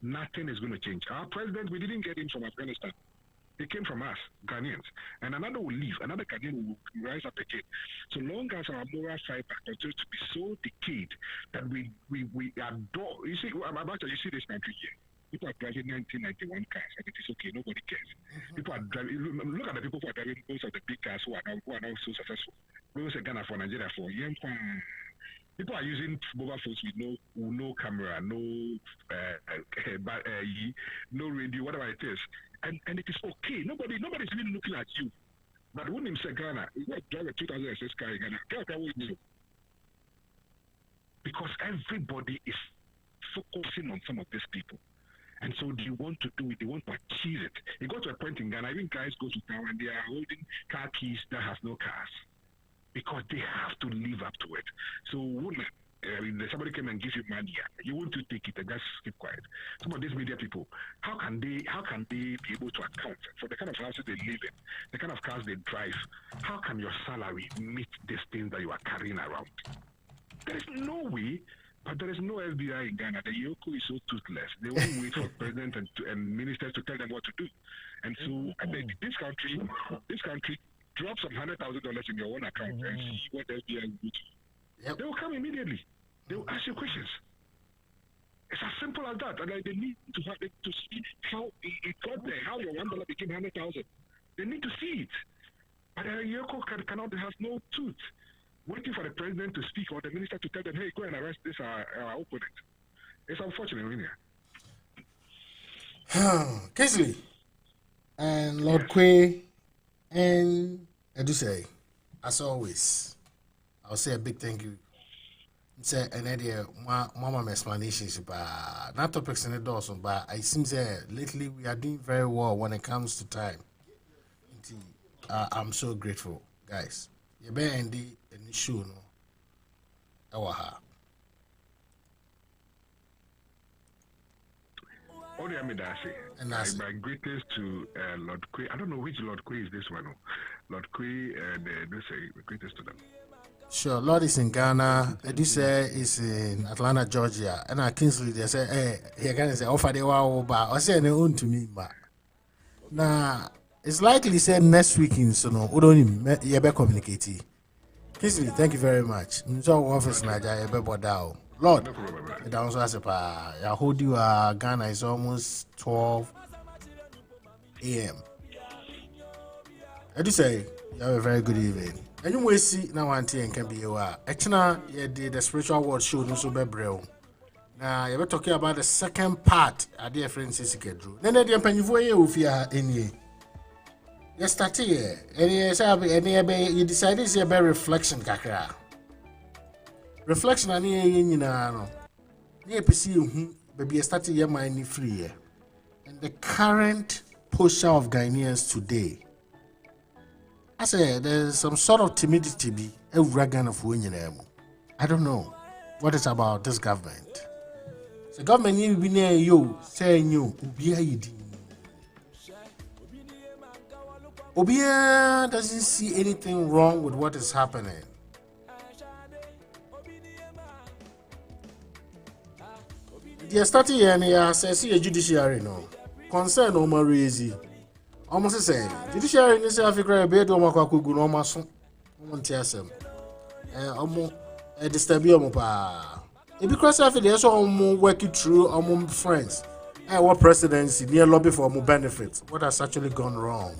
nothing is going to change. Our president, we didn't get him from Afghanistan. He came from us, Ghanaians. And another will leave, another Ghanaian will rise up again. So long as our moral fiber continues to be so decayed that we adore. You see, you see this country here. People are driving 1991 cars, and it is okay, nobody cares. People are driving, look at the people who are driving most of the big cars who are now so successful. We say Ghana for Nigeria for people are using mobile phones with no camera, no radio, whatever it is, and it is okay. Nobody's really looking at you. But when him say Ghana, you got to drive a 2006 car in Ghana. Because everybody is focusing on some of these people. And so they want to do it, they want to achieve it. It got to a point in Ghana, even guys go to town and they are holding car keys that have no cars. Because they have to live up to it. So when somebody came and gives you money, you want to take it and just keep quiet. Some of these media people, how can they be able to account for the kind of houses they live in, the kind of cars they drive? How can your salary meet these things that you are carrying around? There is no way, but there is no FBI in Ghana. The Yoko is so toothless. They won't wait for president and ministers to tell them what to do. And so this country drop some $100,000 in your own account and see what the FBI will do to you. Yep. They will come immediately. They will ask you questions. It's as simple as that. And they need to have it to see how it got there, how your $1 became 100,000. They need to see it. But Yoko cannot have no tooth, waiting for the president to speak or the minister to tell them, hey, go and arrest this our opponent. It's unfortunate, really. Kingsley and Lord Quay and Edusei, as always, I'll say a big thank you. Say an idea, mama explanations, but not topics in the doors, but I seem that lately we are doing very well when it comes to time. I'm so grateful, guys. You better end the show, no? Awaha. And my greetings to Lord Quay. I don't know which Lord Quay is this one. Lord Quay, they say greetings to them. Sure, Lord is in Ghana. Eduse is in Atlanta, Georgia. And I Kingsley, they say, hey, he can say, offer the wow, but I say, no, to me, but now it's likely say next week in Sono, we don't even communicate. Kingsley, thank you very much. So, office Nigeria, Lord, the downside is I hold you, Ghana is almost 12 a.m. Eduse, you have a very good evening. And you will see now auntie and can be you are. Actually, did the spiritual world show no so bebrel. Now you were talking about the second part. Our dear friend Sisike Drew. Then the penny for you if you are in ye. You start here. And you decided to be reflection kakra. Reflection and you know. You perceive baby you started your mind free. And the current posture of Ghanaians today. I say there's some sort of timidity be a dragon of winning. I don't know what it's about this government. The government you be near you saying you Obia doesn't see anything wrong with what is happening. They started here and says a judiciary no concern no more easy. Almost say, judiciary in South Africa, a bed or Makaku, no mason, one TSM. Almost a disturbio pa. If because after there's all working through among friends, and what presidency near lobby for more benefits. What has actually gone wrong?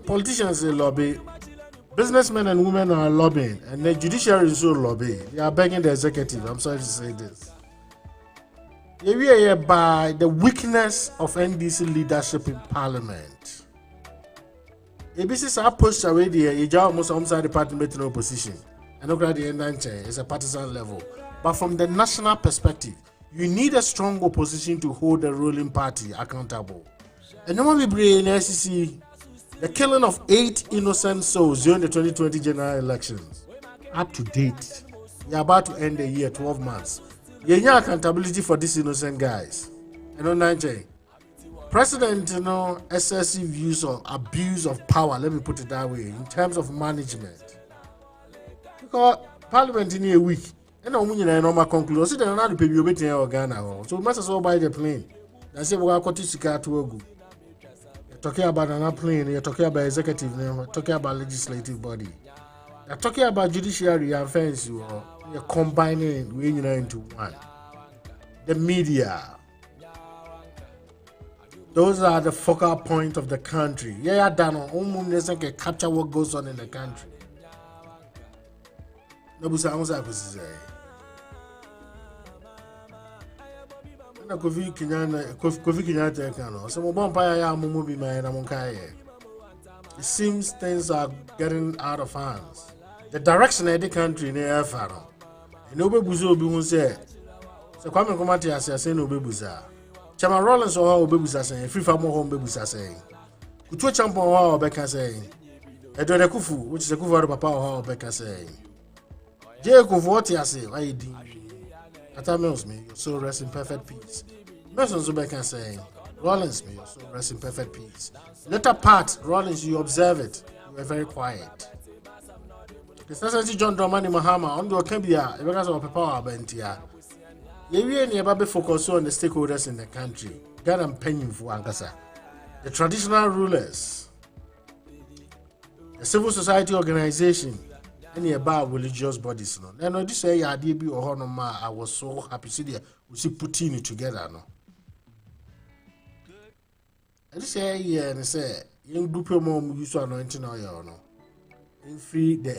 Politicians lobby, businessmen and women are lobbying, and the judiciary is so lobby. They are begging the executive. I'm sorry to say this. We are here by the weakness of NDC leadership in Parliament. ABC is a push away there. You just almost outside the department in opposition. And look at the end it's a partisan level. But from the national perspective, you need a strong opposition to hold the ruling party accountable. And no one will bring in SEC the killing of 8 innocent souls during the 2020 general elections. Up to date, we are about to end the year 12 months. You need accountability for these innocent guys. And on Nigeria, President, excessive use or abuse of power, let me put it that way, in terms of management. Because Parliament in a week, and I'm going to normal conclusion. So they're not the people waiting in Ghana. So we must as well buy the plane. That's it. We are going to Chicago. You're talking about an plane. You're talking about executive. You're talking about legislative body. You're talking about judiciary affairs. You're combining into one. The media. Those are the focal point of the country. Yeah, done on can capture what goes on in the country. No, but I'm saying, Kofi Kenyatta, some vampire movie man. It seems things are getting out of hands. The direction of the country near Faro. Nobe buzo bi hu say so kwame komati ase no bebuza chama Rollins o bebuza say FIFA mo ho bebuza say kutu champion o beka say Edore Kufu which is a Kufu papa o beka say je Kufu what ya say why di atamels me so rest in perfect peace Mason so beka say Rollins me so rest in perfect peace later part Rollins you observe it you were very quiet The Sassanti John Dramani Mahama on the Okabia, because of power bentia. You never focus on the stakeholders in the country. God and penning for Ankasa. The traditional rulers, the civil society organization, any about religious bodies. No, then this say I did be or honor. I was so happy to see we see putting it together. No, and say yeah, and say young group of mom use anointing oil. No, in free the